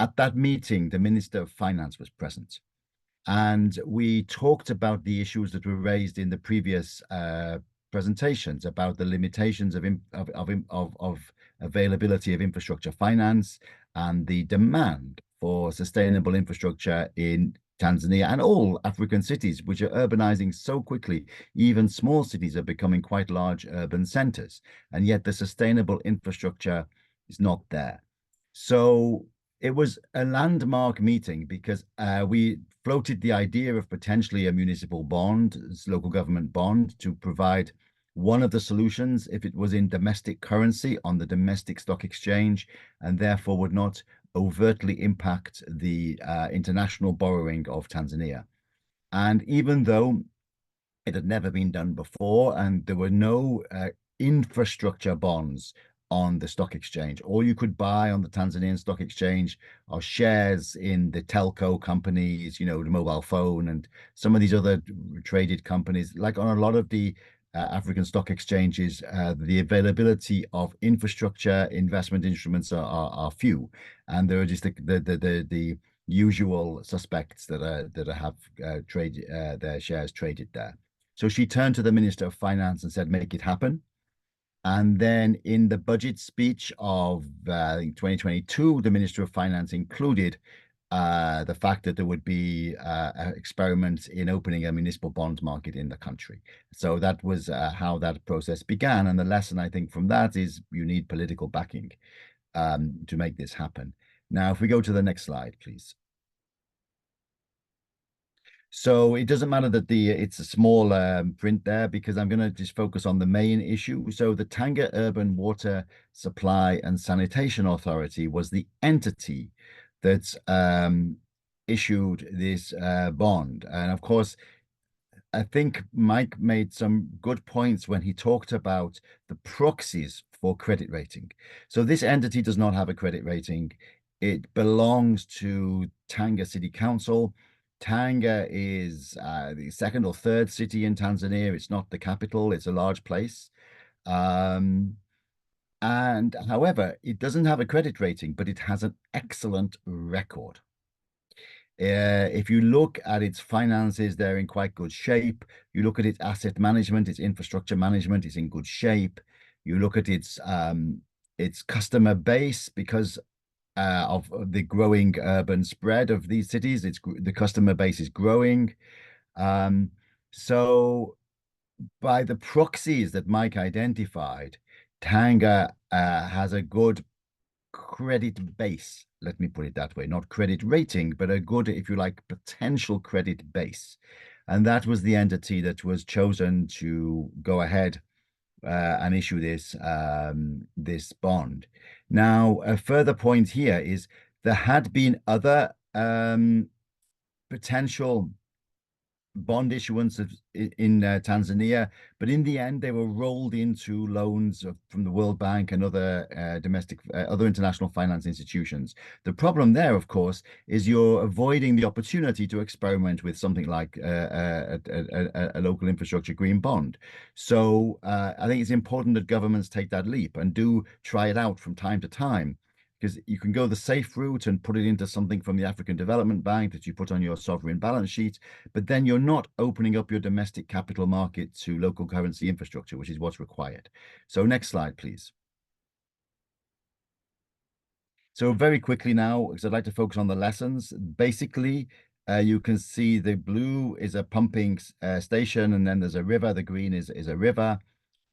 at that meeting, the Minister of Finance was present. And we talked about the issues that were raised in the previous presentations about the limitations of availability of infrastructure finance and the demand for sustainable infrastructure in Tanzania and all African cities, which are urbanizing so quickly. Even small cities are becoming quite large urban centers, and yet the sustainable infrastructure is not there. So it was a landmark meeting because we floated the idea of potentially a municipal bond, local government bond, to provide one of the solutions if it was in domestic currency on the domestic stock exchange, and therefore would not overtly impact the international borrowing of Tanzania. And even though it had never been done before and there were no infrastructure bonds on the stock exchange, all you could buy on the Tanzanian stock exchange are shares in the telco companies, the mobile phone and some of these other traded companies. Like on a lot of the African stock exchanges, the availability of infrastructure investment instruments are few, and there are just the usual suspects that have their shares traded there. So she turned to the Minister of Finance and said, make it happen. And then in the budget speech of I think 2022, the Minister of Finance included the fact that there would be experiments in opening a municipal bond market in the country. So that was how that process began. And the lesson, I think, from that is you need political backing to make this happen. Now, if we go to the next slide, please. So it doesn't matter that it's a small print there, because I'm going to just focus on the main issue. So the Tanga Urban Water Supply and Sanitation Authority was the entity that issued this bond. And of course, I think Mike made some good points when he talked about the proxies for credit rating. So this entity does not have a credit rating. It belongs to Tanga City Council. Tanga is the second or third city in Tanzania. It's not the capital. It's a large place. And however, it doesn't have a credit rating, but it has an excellent record. If you look at its finances, they're in quite good shape. You look at its asset management, its infrastructure management is in good shape. You look at its customer base, because of the growing urban spread of these cities, the customer base is growing. So by the proxies that Mike identified, Tanga has a good credit base, let me put it that way, not credit rating, but a good, if you like, potential credit base. And that was the entity that was chosen to go ahead and issue this bond. Now, a further point here is there had been other potential bond issuance in Tanzania, but in the end they were rolled into loans from the World Bank and other other international finance institutions. The problem there, of course, is you're avoiding the opportunity to experiment with something like a local infrastructure green bond. So I think it's important that governments take that leap and do try it out from time to time, because you can go the safe route and put it into something from the African Development Bank that you put on your sovereign balance sheet, but then you're not opening up your domestic capital market to local currency infrastructure, which is what's required. So next slide, please. So very quickly now, because I'd like to focus on the lessons. Basically, you can see the blue is a pumping station, and then there's a river. The green is a river.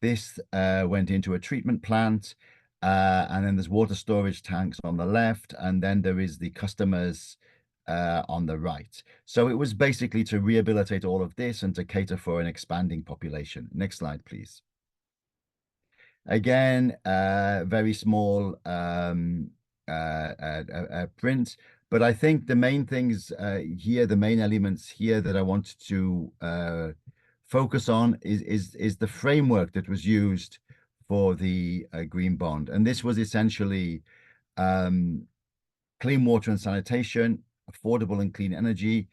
This went into a treatment plant, and then there's water storage tanks on the left, and then there is the customers on the right. So it was basically to rehabilitate all of this and to cater for an expanding population. Next slide, please. Again, very small print, but I think the main things here, the main elements here that I want to focus on is the framework that was used for the green bond, and this was essentially clean water and sanitation, affordable and clean energy,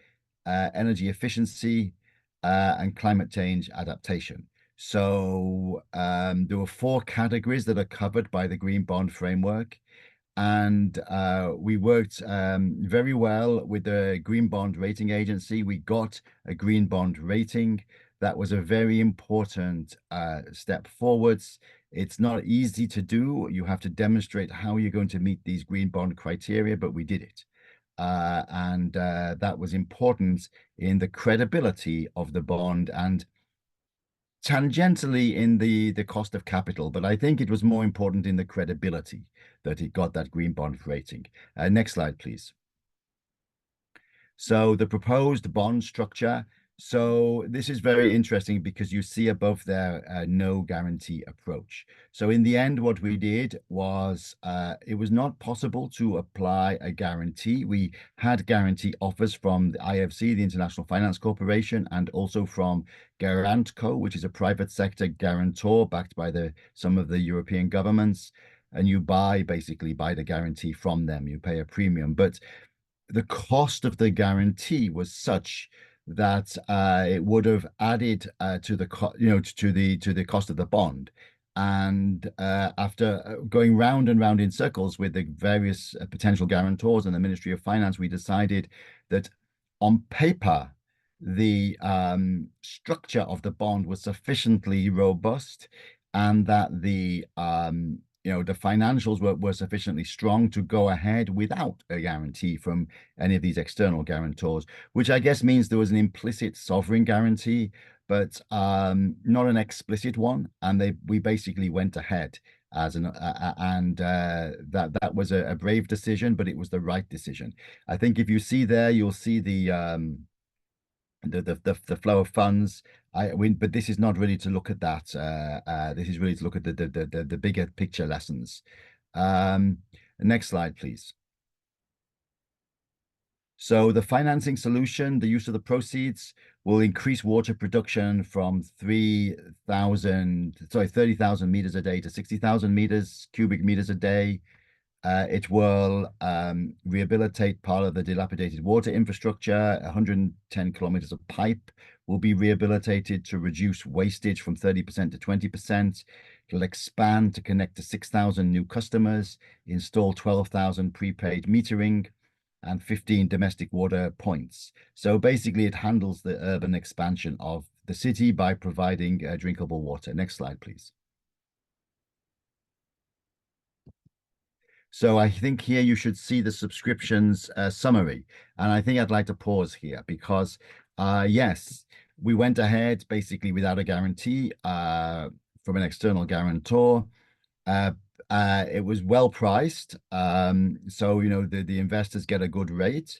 energy efficiency, and climate change adaptation. So there were 4 categories that are covered by the Green Bond Framework. And we worked very well with the Green Bond Rating Agency. We got a Green Bond rating. That was a very important step forwards. It's not easy to do. You have to demonstrate how you're going to meet these green bond criteria, but we did it. And that was important in the credibility of the bond and tangentially in the cost of capital, but I think it was more important in the credibility that it got that green bond rating. Next slide, please. So the proposed bond structure. So this is very interesting because you see above there no guarantee approach. So in the end, what we did was it was not possible to apply a guarantee. We had guarantee offers from the IFC, the International Finance Corporation, and also from Garantco, which is a private sector guarantor backed by some of the European governments. And you basically buy the guarantee from them. You pay a premium, but the cost of the guarantee was such that it would have added to the to the cost of the bond. And after going round and round in circles with the various potential guarantors and the Ministry of Finance, we decided that on paper the structure of the bond was sufficiently robust, and that the the financials were sufficiently strong to go ahead without a guarantee from any of these external guarantors, which I guess means there was an implicit sovereign guarantee, but not an explicit one. And we basically went ahead as that was a brave decision, but it was the right decision. I think if you see there, you'll see the flow of funds. But this is not really to look at that. This is really to look at the bigger picture lessons. Next slide, please. So the financing solution, the use of the proceeds will increase water production from 30,000 meters a day to 60,000 cubic meters a day. It will rehabilitate part of the dilapidated water infrastructure. 110 kilometers of pipe will be rehabilitated to reduce wastage from 30% to 20%. It'll expand to connect to 6,000 new customers, install 12,000 prepaid metering, and 15 domestic water points. So basically, it handles the urban expansion of the city by providing drinkable water. Next slide, please. So I think here you should see the subscriptions summary. And I think I'd like to pause here because, yes, we went ahead basically without a guarantee from an external guarantor. It was well priced. So, the investors get a good rate.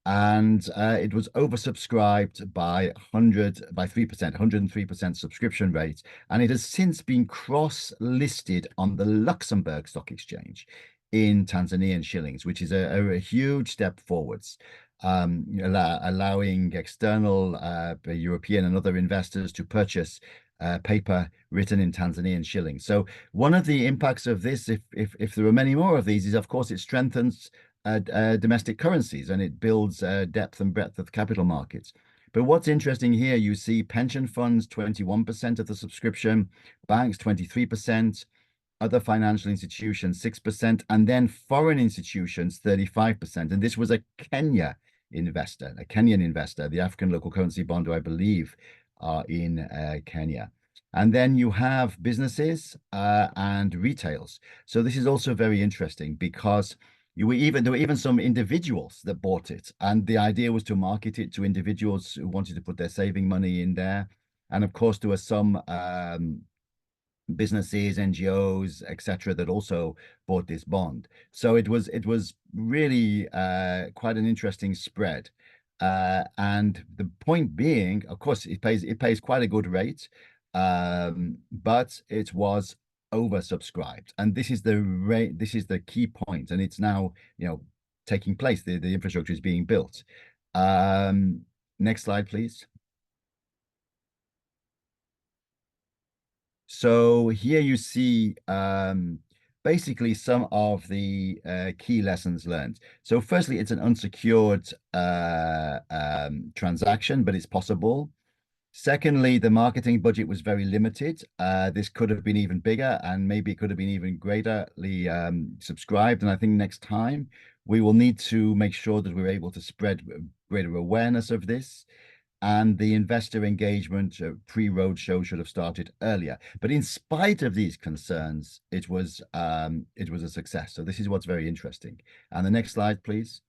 And it was oversubscribed by 3%, 103% subscription rate. And it has since been cross-listed on the Luxembourg Stock Exchange in Tanzanian shillings, which is a huge step forwards, allowing external European and other investors to purchase paper written in Tanzanian shillings. So one of the impacts of this, if there are many more of these, is of course it strengthens domestic currencies and it builds depth and breadth of capital markets. But what's interesting here, you see pension funds, 21% of the subscription, banks, 23%, other financial institutions 6%, and then foreign institutions 35%. And this was a Kenyan investor, the African local currency bond, who I believe are in Kenya. And then you have businesses and retails. So this is also very interesting because there were even some individuals that bought it, and the idea was to market it to individuals who wanted to put their saving money in there. And of course, there were some businesses, NGOs, etc., that also bought this bond. So it was really quite an interesting spread. And the point being, of course, it pays quite a good rate, but it was oversubscribed, and this is the key point, and it's now taking place. The infrastructure is being built. Next slide, please. So here you see basically some of the key lessons learned. So firstly, it's an unsecured transaction, but it's possible. Secondly, the marketing budget was very limited. This could have been even bigger, and maybe it could have been even greaterly subscribed. And I think next time we will need to make sure that we're able to spread greater awareness of this. And the investor engagement pre-roadshow should have started earlier. But in spite of these concerns, it was a success. So this is what's very interesting. And the next slide, please.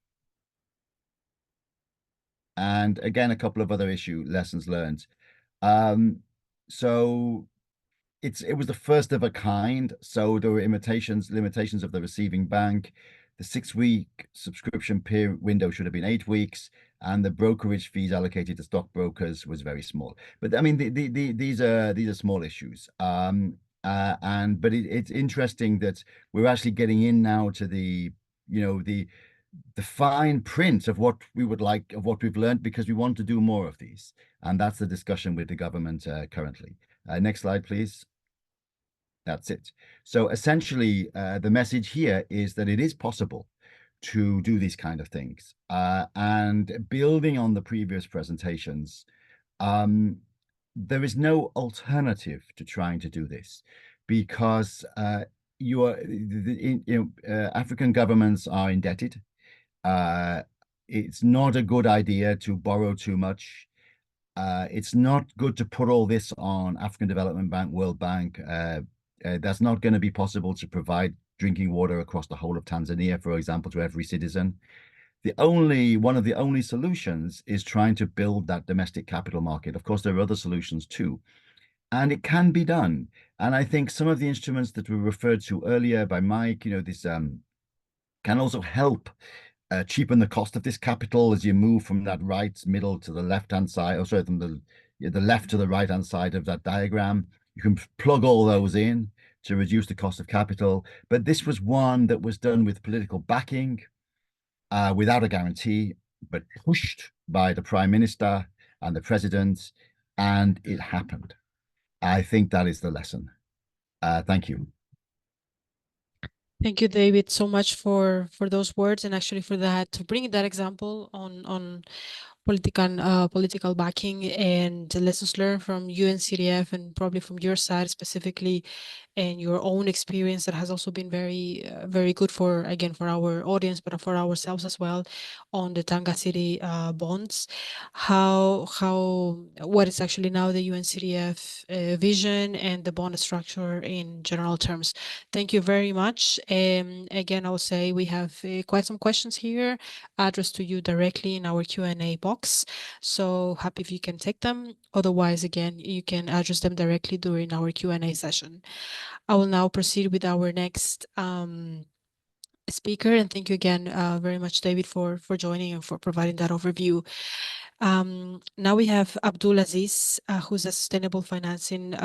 And again, a couple of other lessons learned. So it was the first of a kind. So there were limitations of the receiving bank. The 6-week subscription period window should have been 8 weeks, and the brokerage fees allocated to stockbrokers was very small. But I mean, these are small issues. But it's interesting that we're actually getting in now to the fine print of what we would like, of what we've learned, because we want to do more of these, and that's the discussion with the government currently. Next slide, please. That's it. So essentially, the message here is that it is possible to do these kind of things. And building on the previous presentations, there is no alternative to trying to do this, because African governments are indebted. It's not a good idea to borrow too much. It's not good to put all this on African Development Bank, World Bank. That's not going to be possible to provide drinking water across the whole of Tanzania, for example, to every citizen. One of the only solutions is trying to build that domestic capital market. Of course, there are other solutions too, and it can be done. And I think some of the instruments that were referred to earlier by Mike, this can also help cheapen the cost of this capital as you move from that right middle to the left-hand side, or sorry, from the left to the right-hand side of that diagram. You can plug all those in to reduce the cost of capital. But this was one that was done with political backing, without a guarantee, but pushed by the Prime Minister and the President, and it happened. I think that is the lesson. Thank you. Thank you, David, so much for those words, and actually for that, to bring that example on political backing and the lessons learned from UNCDF, and probably from your side specifically, and your own experience that has also been very very good for our audience, but for ourselves as well, on the Tanga City bonds. What is actually now the UNCDF vision and the bond structure in general terms. Thank you very much. Again, I will say we have quite some questions here addressed to you directly in our Q&A box. So happy if you can take them. Otherwise, again, you can address them directly during our Q&A session. I will now proceed with our next speaker, and thank you again very much, David, for joining and for providing that overview. Now we have Abdul Aziz, who's a sustainable financing,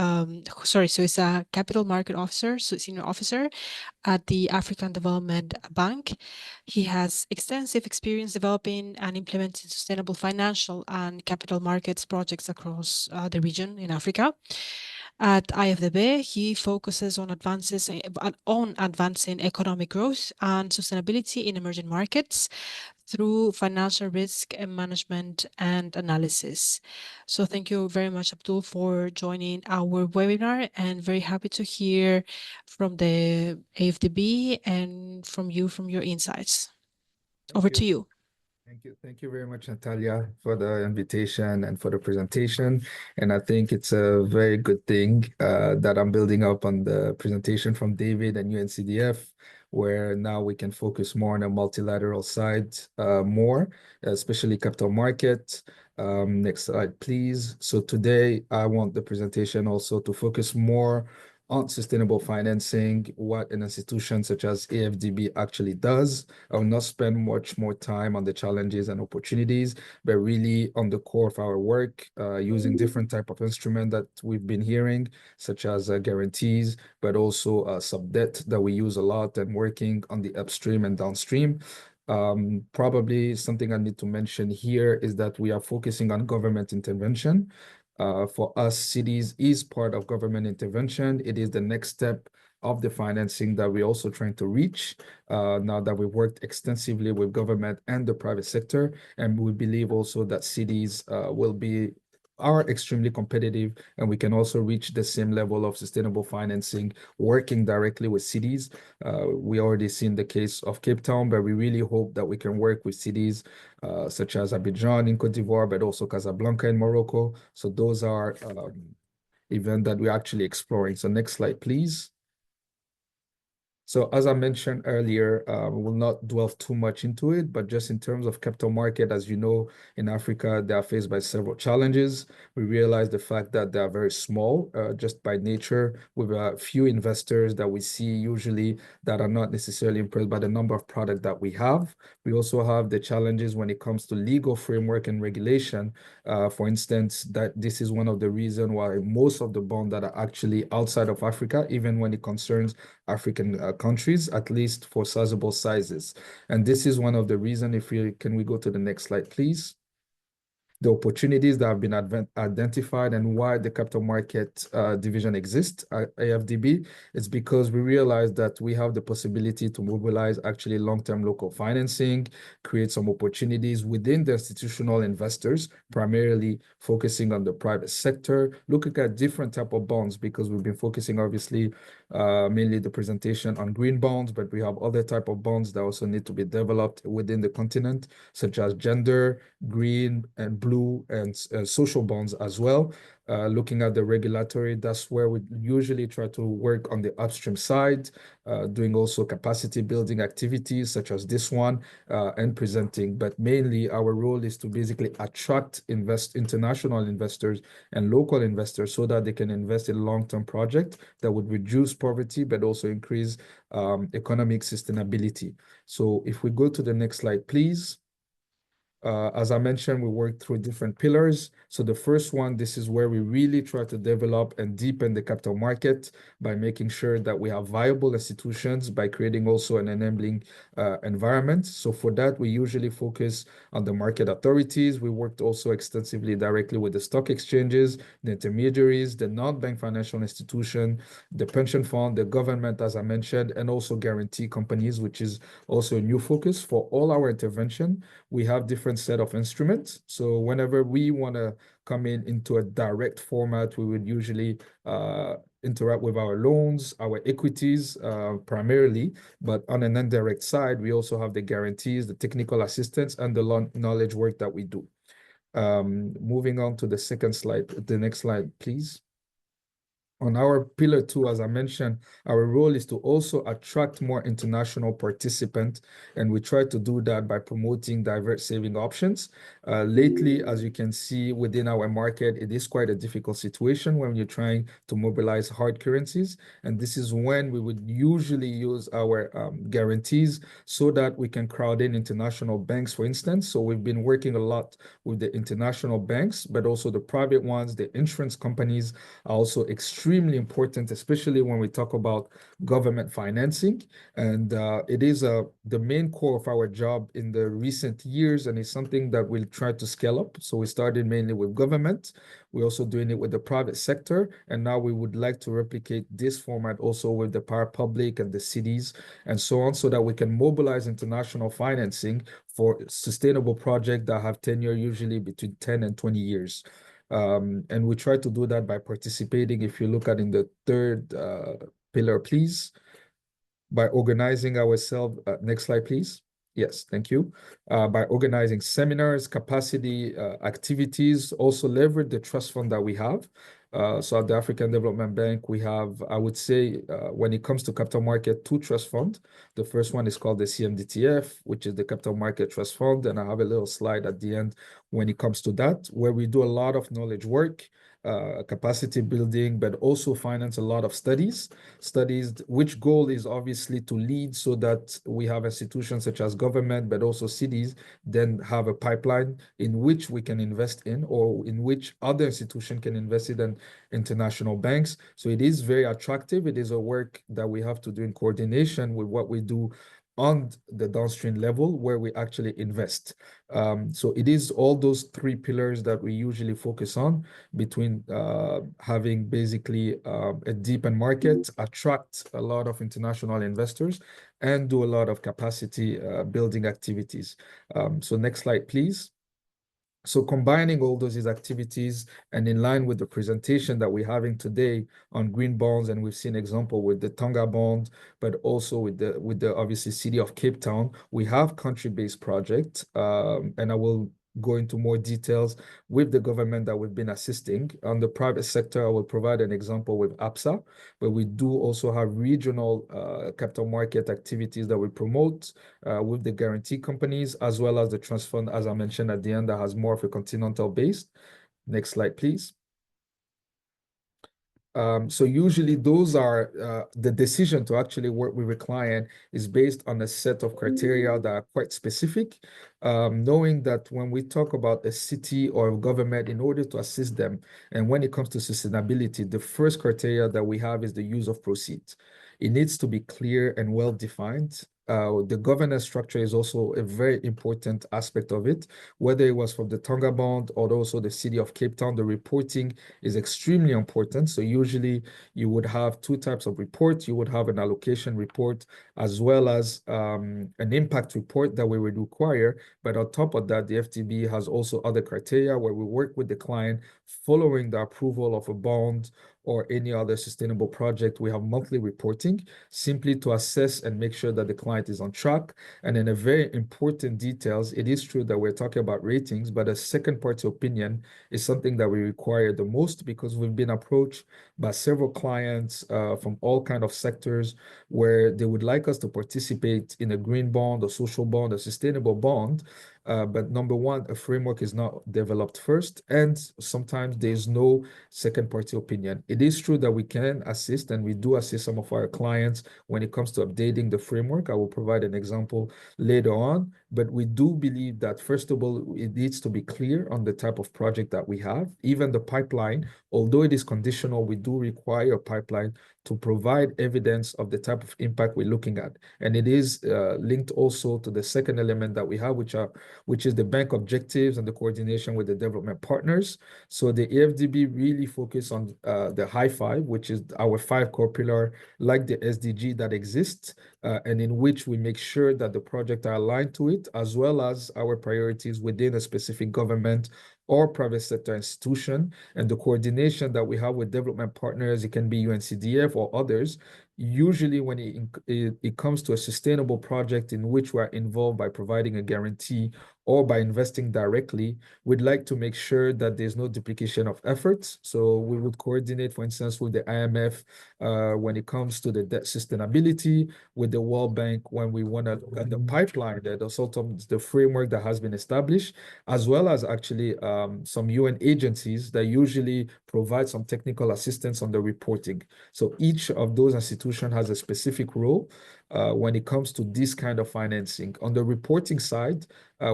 so he's a capital market officer, so senior officer at the African Development Bank. He has extensive experience developing and implementing sustainable financial and capital markets projects across the region in Africa. At IFDB, he focuses on advancing economic growth and sustainability in emerging markets through financial risk and management and analysis. So thank you very much, Abdul, for joining our webinar, and very happy to hear from the AFDB and from your insights. Over to you. Thank you very much, Natalia, for the invitation and for the presentation. And I think it's a very good thing that I'm building up on the presentation from David and UNCDF, where now we can focus more on a multilateral side more, especially capital market. Next slide, please. So today I want the presentation also to focus more on sustainable financing, what an institution such as AFDB actually does. I will not spend much more time on the challenges and opportunities, but really on the core of our work, using different type of instrument that we've been hearing, such as guarantees, but also sub-debt that we use a lot, and working on the upstream and downstream. Probably something I need to mention here is that we are focusing on government intervention. For us, cities is part of government intervention. It is the next step of the financing that we're also trying to reach now that we've worked extensively with government and the private sector. And we believe also that cities are extremely competitive, and we can also reach the same level of sustainable financing working directly with cities. We already seen the case of Cape Town, but we really hope that we can work with cities such as Abidjan in Cote d'Ivoire, but also Casablanca in Morocco. So those are events that we're actually exploring. So next slide, please. So as I mentioned earlier, we will not dwell too much into it, but just in terms of capital market, as you know, in Africa, they are faced by several challenges. We realize the fact that they are very small, just by nature, with a few investors that we see usually that are not necessarily impressed by the number of products that we have. We also have the challenges when it comes to legal framework and regulation. For instance, that this is one of the reasons why most of the bonds that are actually outside of Africa, even when it concerns African countries, at least for sizable sizes. And this is one of the reasons, can we go to the next slide, please? The opportunities that have been identified and why the capital market division exists at AFDB is because we realize that we have the possibility to mobilize actually long-term local financing, create some opportunities within the institutional investors, primarily focusing on the private sector, looking at different type of bonds, because we've been focusing obviously mainly the presentation on green bonds, but we have other type of bonds that also need to be developed within the continent, such as gender, green and blue, and social bonds as well. Looking at the regulatory, that's where we usually try to work on the upstream side, doing also capacity building activities such as this one, and presenting. But mainly our role is to basically attract international investors and local investors so that they can invest in long-term projects that would reduce poverty, but also increase economic sustainability. So if we go to the next slide, please. As I mentioned, we work through different pillars. So the first one, this is where we really try to develop and deepen the capital market by making sure that we have viable institutions, by creating also an enabling environment. So for that, we usually focus on the market authorities. We worked also extensively directly with the stock exchanges, the intermediaries, the non-bank financial institution, the pension fund, the government, as I mentioned, and also guarantee companies, which is also a new focus for all our intervention. We have different set of instruments. So whenever we want to come into a direct format, we would usually interact with our loans, our equities primarily, but on an indirect side, we also have the guarantees, the technical assistance, and the knowledge work that we do. Moving on to the second slide, the next slide, please. On our pillar 2, as I mentioned, our role is to also attract more international participants, and we try to do that by promoting diverse saving options. Lately, as you can see within our market, it is quite a difficult situation when you're trying to mobilize hard currencies, and this is when we would usually use our guarantees so that we can crowd in international banks, for instance. So we've been working a lot with the international banks, but also the private ones. The insurance companies are also extremely extremely important, especially when we talk about government financing. And it is the main core of our job in the recent years, and it's something that we'll try to scale up. So we started mainly with government. We're also doing it with the private sector, and now we would like to replicate this format also with the public and the cities and so on, so that we can mobilize international financing for sustainable projects that have tenure usually between 10 and 20 years. And we try to do that by participating, if you look at in the third pillar, please, by organizing ourselves. Next slide, please. Yes, thank you. By organizing seminars, capacity activities, also leverage the trust fund that we have. So at the African Development Bank, we have, I would say, when it comes to capital market, two trust funds. The first one is called the CMDTF, which is the Capital Market Trust Fund. And I have a little slide at the end when it comes to that, where we do a lot of knowledge work, capacity building, but also finance a lot of studies, which goal is obviously to lead so that we have institutions such as government, but also cities, then have a pipeline in which we can invest in, or in which other institution can invest in international banks. So it is very attractive. It is a work that we have to do in coordination with what we do on the downstream level where we actually invest. So it is all those three pillars that we usually focus on, between having basically a deepened market, attract a lot of international investors, and do a lot of capacity building activities. So next slide, please. So combining all those activities and in line with the presentation that we're having today on green bonds, and we've seen example with the Tonga bond, but also with the obviously city of Cape Town, we have country-based projects, and I will go into more details with the government that we've been assisting. On the private sector, I will provide an example with APSA, but we do also have regional capital market activities that we promote with the guarantee companies, as well as the trust fund, as I mentioned at the end, that has more of a continental base. Next slide, please. So usually those are the decision to actually work with a client is based on a set of criteria that are quite specific, knowing that when we talk about a city or a government, in order to assist them, and when it comes to sustainability, the first criteria that we have is the use of proceeds. It needs to be clear and well defined. The governance structure is also a very important aspect of it, whether it was from the Tonga bond or also the city of Cape Town. The reporting is extremely important. So usually you would have two types of reports. You would have an allocation report as well as an impact report that we would require. But on top of that, the FTB has also other criteria where we work with the client following the approval of a bond or any other sustainable project. We have monthly reporting simply to assess and make sure that the client is on track. And then a very important details, it is true that we're talking about ratings, but a second party opinion is something that we require the most, because we've been approached by several clients from all kind of sectors where they would like us to participate in a green bond, a social bond, a sustainable bond. But number one, a framework is not developed first, and sometimes there's no second party opinion. It is true that we can assist, and we do assist some of our clients when it comes to updating the framework. I will provide an example later on, but we do believe that first of all, it needs to be clear on the type of project that we have. Even the pipeline, although it is conditional, we do require a pipeline to provide evidence of the type of impact we're looking at. And it is linked also to the second element that we have, which is the bank objectives and the coordination with the development partners. So the AFDB really focus on the high five, which is our 5 core pillar, like the SDG that exists, and in which we make sure that the projects are aligned to it, as well as our priorities within a specific government or private sector institution, and the coordination that we have with development partners. It can be UNCDF or others. Usually when it comes to a sustainable project in which we're involved by providing a guarantee or by investing directly, we'd like to make sure that there's no duplication of efforts. So we would coordinate, for instance, with the IMF when it comes to the debt sustainability, with the World Bank when we want to, the pipeline, the sort of the framework that has been established, as well as actually some UN agencies that usually provide some technical assistance on the reporting. So each of those institutions has a specific role. when it comes to this kind of financing. On the reporting side,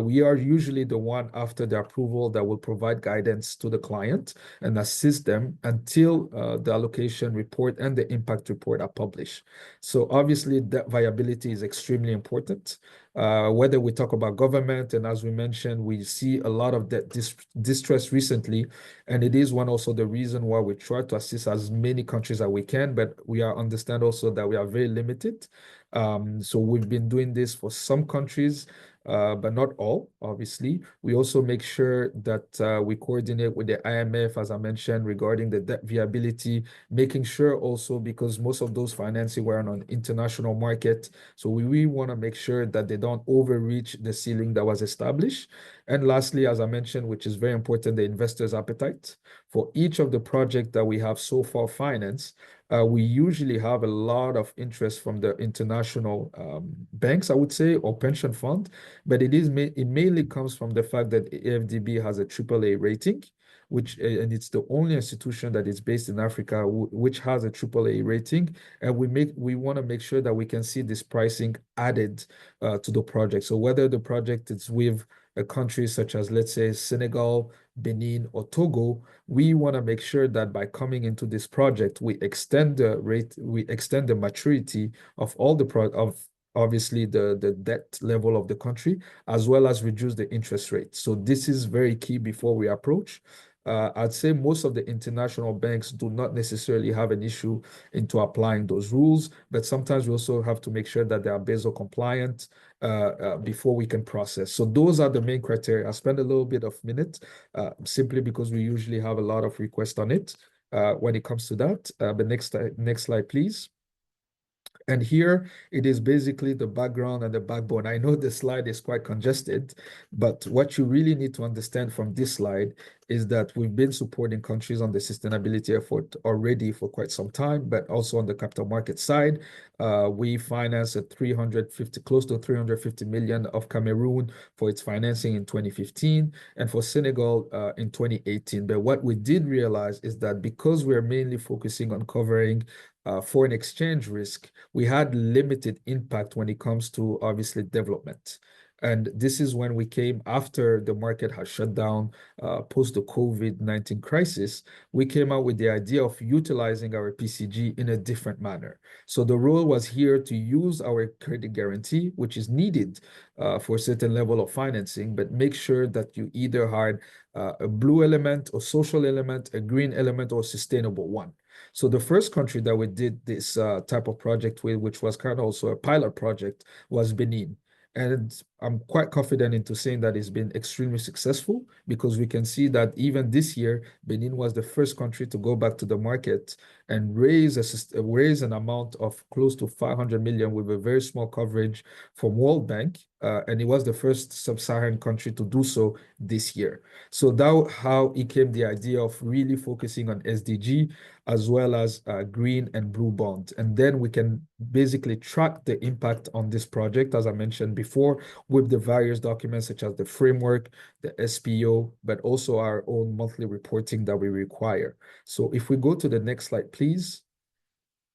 we are usually the one after the approval that will provide guidance to the client and assist them until the allocation report and the impact report are published. So obviously that viability is extremely important. Whether we talk about government, and as we mentioned, we see a lot of debt distress recently, and it is one also the reason why we try to assist as many countries as we can, but we understand also that we are very limited. So we've been doing this for some countries, but not all, obviously. We also make sure that we coordinate with the IMF, as I mentioned, regarding the debt viability, making sure also because most of those financing were on an international market. So we really want to make sure that they don't overreach the ceiling that was established. And lastly, as I mentioned, which is very important, the investors' appetite. For each of the projects that we have so far financed, we usually have a lot of interest from the international banks, I would say, or pension fund, but it mainly comes from the fact that AFDB has a AAA rating, and it's the only institution that is based in Africa which has a AAA rating, and we want to make sure that we can see this pricing added to the project. So whether the project is with a country such as, let's say, Senegal, Benin, or Togo, we want to make sure that by coming into this project, we extend the maturity of all of obviously the debt level of the country, as well as reduce the interest rate. So this is very key before we approach. I'd say most of the international banks do not necessarily have an issue into applying those rules, but sometimes we also have to make sure that they are Basel compliant before we can process. So those are the main criteria. I spend a little bit of minute simply because we usually have a lot of requests on it when it comes to that. But next slide, please. And here it is basically the background and the backbone. I know the slide is quite congested, but what you really need to understand from this slide is that we've been supporting countries on the sustainability effort already for quite some time, but also on the capital market side, we financed close to 350 million of Cameroon for its financing in 2015 and for Senegal in 2018. But what we did realize is that because we're mainly focusing on covering foreign exchange risk, we had limited impact when it comes to obviously development. And this is when we came after the market has shut down post the COVID-19 crisis, we came out with the idea of utilizing our PCG in a different manner. So the role was here to use our credit guarantee, which is needed for a certain level of financing, but make sure that you either had a blue element, a social element, a green element, or a sustainable one. So the first country that we did this type of project with, which was kind of also a pilot project, was Benin. And I'm quite confident into saying that it's been extremely successful because we can see that even this year, Benin was the first country to go back to the market and raise an amount of close to 500 million with a very small coverage from World Bank. And it was the first sub-Saharan country to do so this year. So that's how it came the idea of really focusing on SDG as well as green and blue bonds. And then we can basically track the impact on this project, as I mentioned before, with the various documents such as the framework, the SPO, but also our own monthly reporting that we require. So if we go to the next slide, please.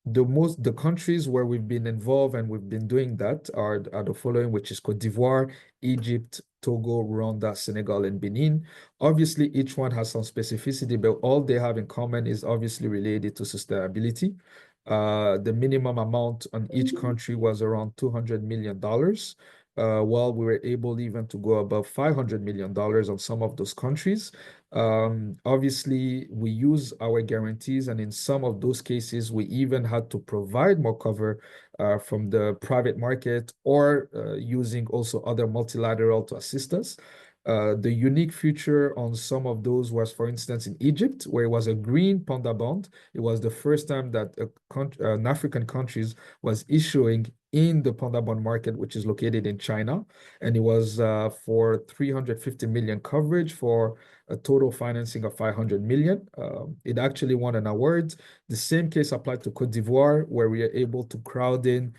The countries where we've been involved and we've been doing that are the following, which is Cote d'Ivoire, Egypt, Togo, Rwanda, Senegal, and Benin. Obviously, each one has some specificity, but all they have in common is obviously related to sustainability. The minimum amount on each country was around $200 million, while we were able even to go above $500 million on some of those countries. Obviously, we use our guarantees, and in some of those cases, we even had to provide more cover from the private market or using also other multilateral to assist us. The unique feature on some of those was, for instance, in Egypt, where it was a green panda bond. It was the first time that an African countries was issuing in the panda bond market, which is located in China. And it was for 350 million coverage for a total financing of 500 million. It actually won an award. The same case applied to Cote d'Ivoire, where we are able to crowd in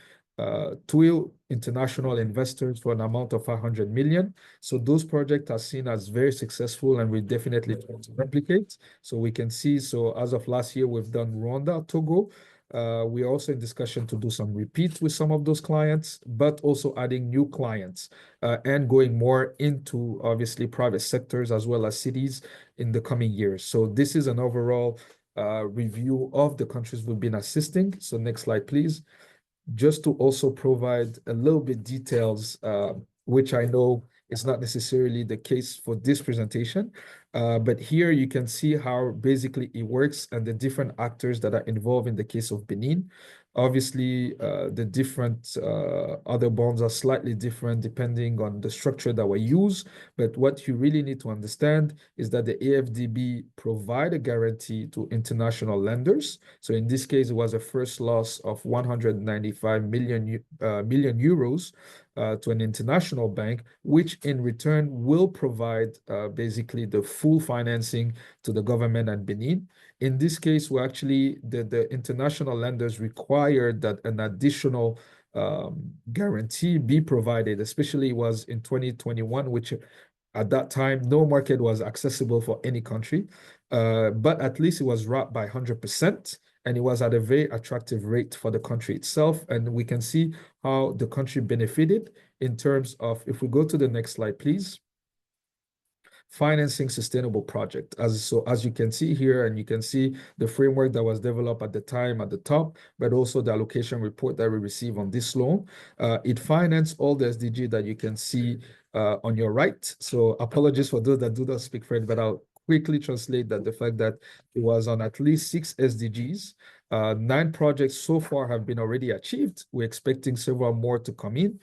two international investors for an amount of 500 million. So those projects are seen as very successful, and we definitely try to replicate. So we can see, so as of last year, we've done Rwanda, Togo, We are also in discussion to do some repeat with some of those clients, but also adding new clients and going more into obviously private sectors as well as cities in the coming years. So this is an overall review of the countries we've been assisting. So next slide, please. Just to also provide a little bit details, which I know is not necessarily the case for this presentation, but here you can see how basically it works and the different actors that are involved in the case of Benin. Obviously, the different other bonds are slightly different depending on the structure that we use. But what you really need to understand is that the AFDB provide a guarantee to international lenders. So in this case, it was a first loss of 195 million euros to an international bank, which in return will provide basically the full financing to the government and Benin. In this case, we actually, the international lenders required that an additional guarantee be provided, especially it was in 2021, which at that time, no market was accessible for any country, but at least it was wrapped by 100%, and it was at a very attractive rate for the country itself. And we can see how the country benefited in terms of, if we go to the next slide, please. Financing sustainable project. As you can see here, and you can see the framework that was developed at the time at the top, but also the allocation report that we receive on this loan. It financed all the SDG that you can see on your right. So apologies for those that do not speak French, but I'll quickly translate that the fact that it was on at least 6 SDGs. 9 projects so far have been already achieved. We're expecting several more to come in.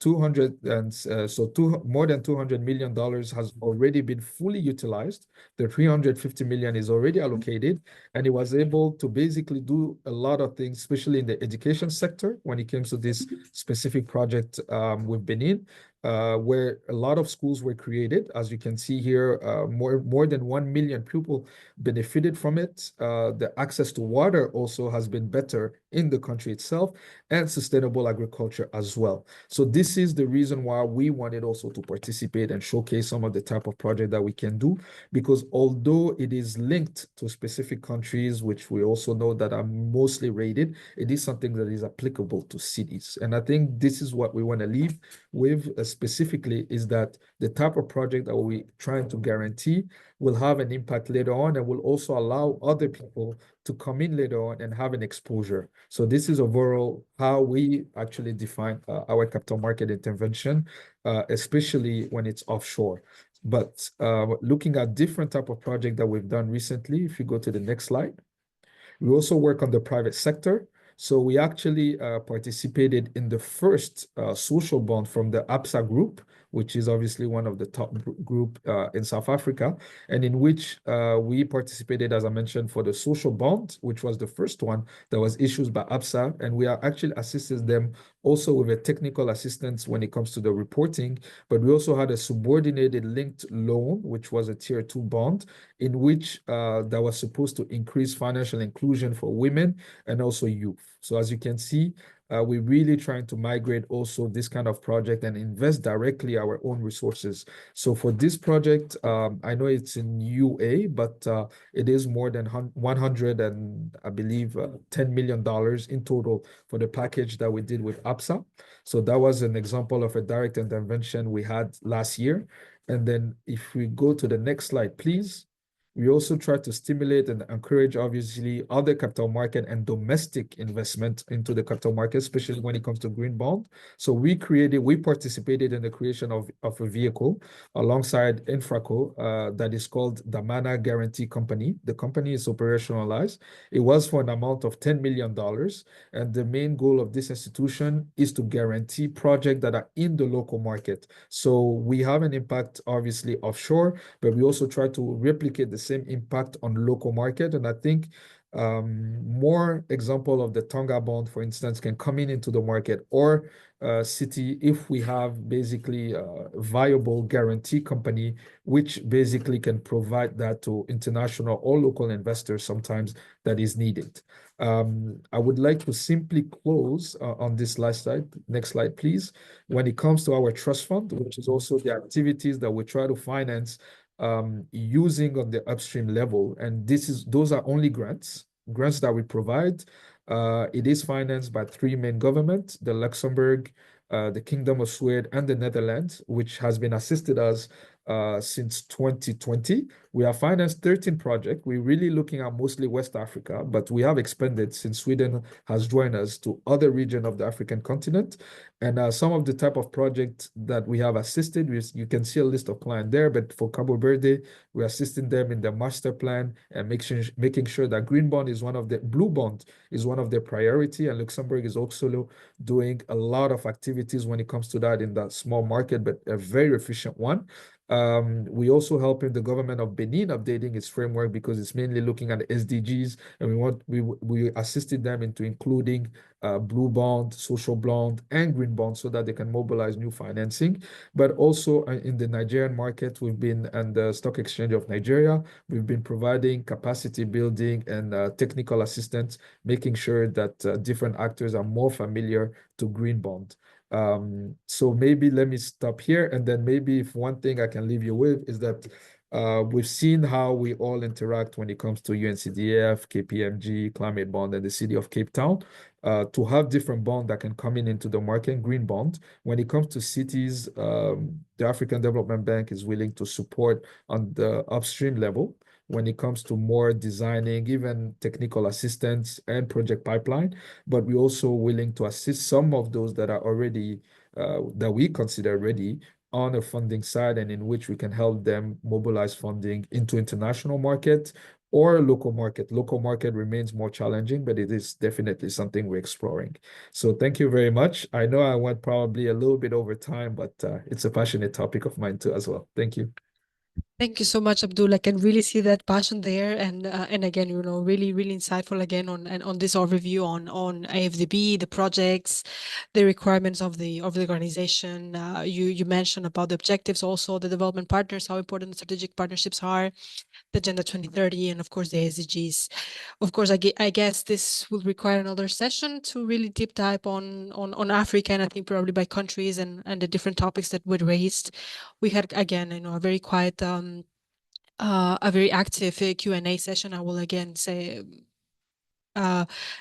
More than $200 million has already been fully utilized. The 350 million is already allocated, and it was able to basically do a lot of things, especially in the education sector when it comes to this specific project with Benin. Where a lot of schools were created. As you can see here, more than 1 million people benefited from it. The access to water also has been better in the country itself, and sustainable agriculture as well. So this is the reason why we wanted also to participate and showcase some of the type of project that we can do, because although it is linked to specific countries, which we also know that are mostly rated, it is something that is applicable to cities. And I think this is what we want to leave with specifically, is that the type of project that we're trying to guarantee will have an impact later on, and will also allow other people to come in later on and have an exposure. So this is overall how we actually define our capital market intervention, especially when it's offshore. But looking at different type of project that we've done recently, if you go to the next slide, we also work on the private sector. So we actually participated in the first social bond from the APSA group, which is obviously one of the top group in South Africa, and in which we participated, as I mentioned, for the social bond, which was the first one that was issued by APSA, and we are actually assisted them also with a technical assistance when it comes to the reporting. But we also had a subordinated linked loan, which was a tier 2 bond, in which that was supposed to increase financial inclusion for women and also youth. So as you can see, we're really trying to migrate also this kind of project and invest directly our own resources. So for this project, I know it's in UA, but it is more than 100 and I believe $10 million in total for the package that we did with APSA. So that was an example of a direct intervention we had last year. And then if we go to the next slide, please. We also try to stimulate and encourage, obviously, other capital market and domestic investment into the capital market, especially when it comes to green bond. So we participated in the creation of a vehicle alongside Infraco that is called the Mana Guarantee Company. The company is operationalized. It was for an amount of $10 million. And the main goal of this institution is to guarantee projects that are in the local market. So we have an impact, obviously, offshore, but we also try to replicate the same impact on local market. And I think more example of the Tonga bond, for instance, can come into the market, or city, if we have basically a viable guarantee company, which basically can provide that to international or local investors sometimes that is needed. I would like to simply close on this last slide. Next slide, please. When it comes to our trust fund, which is also the activities that we try to finance using on the upstream level, and those are only grants that we provide. It is financed by 3 main governments, the Luxembourg, the Kingdom of Sweden, and the Netherlands, which has been assisted us since 2020. We have financed 13 projects. We're really looking at mostly West Africa, but we have expanded since Sweden has joined us to other regions of the African continent. And some of the type of projects that we have assisted with, you can see a list of clients there, but for Cabo Verde, we're assisting them in their master plan and making sure that green bond is one of the blue bond is one of their priority. And Luxembourg is also doing a lot of activities when it comes to that in that small market, but a very efficient one. We also helping the government of Benin updating its framework because it's mainly looking at the SDGs, and we assisted them into including blue bond, social bond, and green bond so that they can mobilize new financing. But also in the Nigerian market, we've been, and the Stock Exchange of Nigeria, we've been providing capacity building and technical assistance, making sure that different actors are more familiar to green bond. So maybe let me stop here, and then maybe if one thing I can leave you with is that we've seen how we all interact when it comes to UNCDF, KPMG, Climate Bond, and the City of Cape Town. To have different bonds that can come into the market, green bond. When it comes to cities, the African Development Bank is willing to support on the upstream level. When it comes to more designing, even technical assistance and project pipeline, but we're also willing to assist some of those that are already, that we consider ready on a funding side, and in which we can help them mobilize funding into international market or local market. Local market remains more challenging, but it is definitely something we're exploring. So thank you very much. I know I went probably a little bit over time, but it's a passionate topic of mine too as well. Thank you. Thank you so much, Abdul. I can really see that passion there, and again, really, really insightful again on this overview on AFDB, the projects, the requirements of the organization. You mentioned about the objectives, also the development partners, how important the strategic partnerships are, the Agenda 2030, and of course the SDGs. Of course, I guess this will require another session to really deep dive on Africa, and I think probably by countries and the different topics that were raised. We had again, a very quiet, a very active Q&A session. I will again say.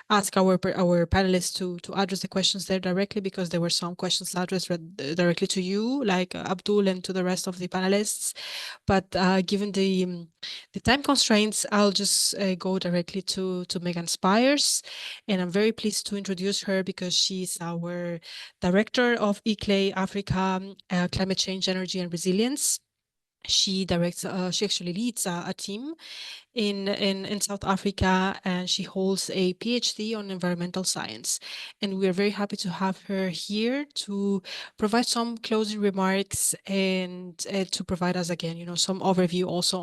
Ask our panelists to address the questions there directly, because there were some questions addressed directly to you, like Abdul, and to the rest of the panelists. But given the time constraints, I'll just go directly to Megan Spires, and I'm very pleased to introduce her because she's our director of ICLEI Africa, Climate Change, Energy, and Resilience. She directs. She actually leads a team in South Africa, and she holds a PhD on environmental science. And we are very happy to have her here to provide some closing remarks and to provide us again, some overview also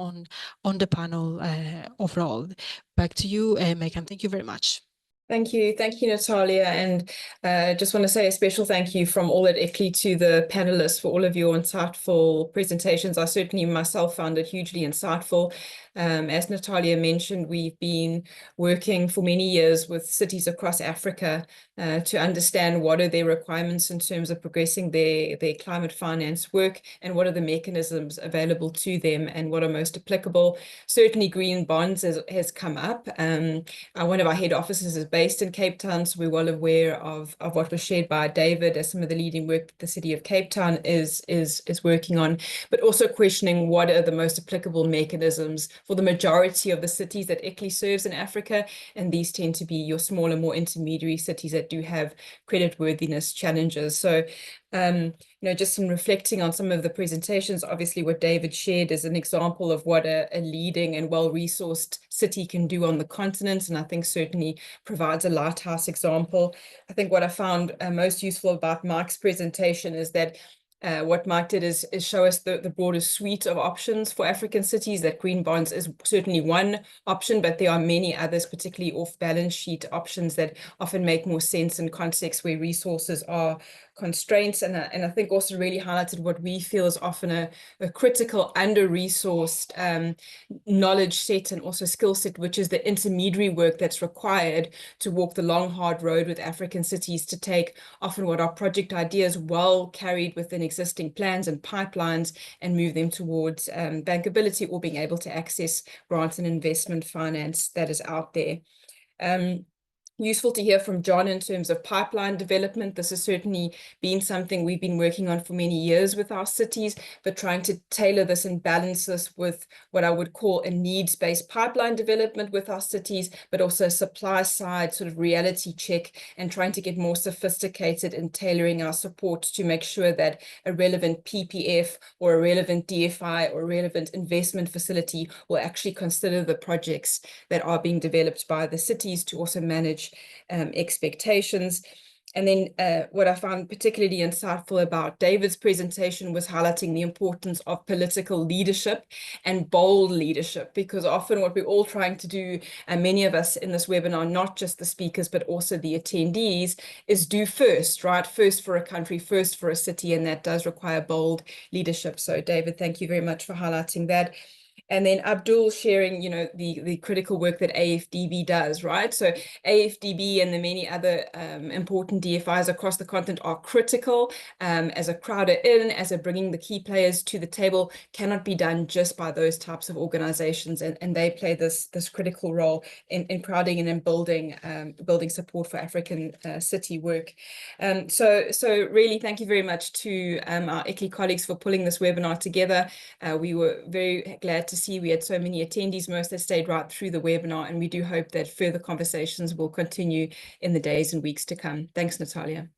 on the panel overall. Back to you, Megan. Thank you very much. Thank you, Natalia, and just want to say a special thank you from all at ICLEI to the panelists for all of your insightful presentations. I certainly myself found it hugely insightful. As Natalia mentioned, we've been working for many years with cities across Africa to understand what are their requirements in terms of progressing their climate finance work, and what are the mechanisms available to them and what are most applicable. Certainly green bonds has come up. One of our head offices is based in Cape Town, so we're well aware of what was shared by David as some of the leading work that the City of Cape Town is working on, but also questioning what are the most applicable mechanisms for the majority of the cities that ICLEI serves in Africa, and these tend to be your smaller, more intermediary cities that do have creditworthiness challenges. So just in reflecting on some of the presentations, obviously what David shared is an example of what a leading and well-resourced city can do on the continent, and I think certainly provides a lighthouse example. I think what I found most useful about Mike's presentation is that what Mike did is show us the broader suite of options for African cities, that green bonds is certainly one option, but there are many others, particularly off-balance sheet options that often make more sense in contexts where resources are constraints, and I think also really highlighted what we feel is often a critical under-resourced knowledge set and also skill set, which is the intermediary work that's required to walk the long, hard road with African cities to take often what are project ideas well carried within existing plans and pipelines and move them towards bankability or being able to access grants and investment finance that is out there. Useful to hear from John in terms of pipeline development. This has certainly been something we've been working on for many years with our cities, but trying to tailor this and balance this with what I would call a needs-based pipeline development with our cities, but also supply side sort of reality check, and trying to get more sophisticated in tailoring our support to make sure that a relevant PPF or a relevant DFI or relevant investment facility will actually consider the projects that are being developed by the cities to also manage expectations. And then what I found particularly insightful about David's presentation was highlighting the importance of political leadership and bold leadership, because often what we're all trying to do, and many of us in this webinar, not just the speakers, but also the attendees, is do first, right? First for a country, first for a city, and that does require bold leadership. So David, thank you very much for highlighting that. And then Abdul sharing, the critical work that AFDB does, right? So AFDB and the many other important DFIs across the continent are critical as a crowder in, as a bringing the key players to the table, cannot be done just by those types of organizations. And they play this critical role in crowding and in building support for African city work. So really, thank you very much to our ICLEI colleagues for pulling this webinar together. We were very glad to see we had so many attendees, most that stayed right through the webinar, and we do hope that further conversations will continue in the days and weeks to come. Thanks, Natalia.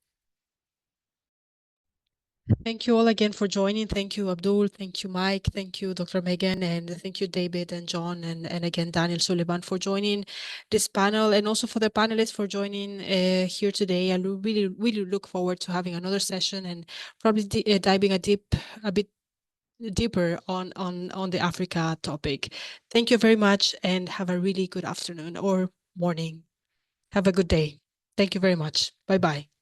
Thank you all again for joining. Thank you, Abdul. Thank you, Mike. Thank you, Dr. Megan. And thank you, David and John. And again, Daniel Sullivan for joining this panel, and also for the panelists for joining here today. I really look forward to having another session and probably diving a bit deeper on the Africa topic. Thank you very much, and have a really good afternoon or morning. Have a good day. Thank you very much. Bye-bye.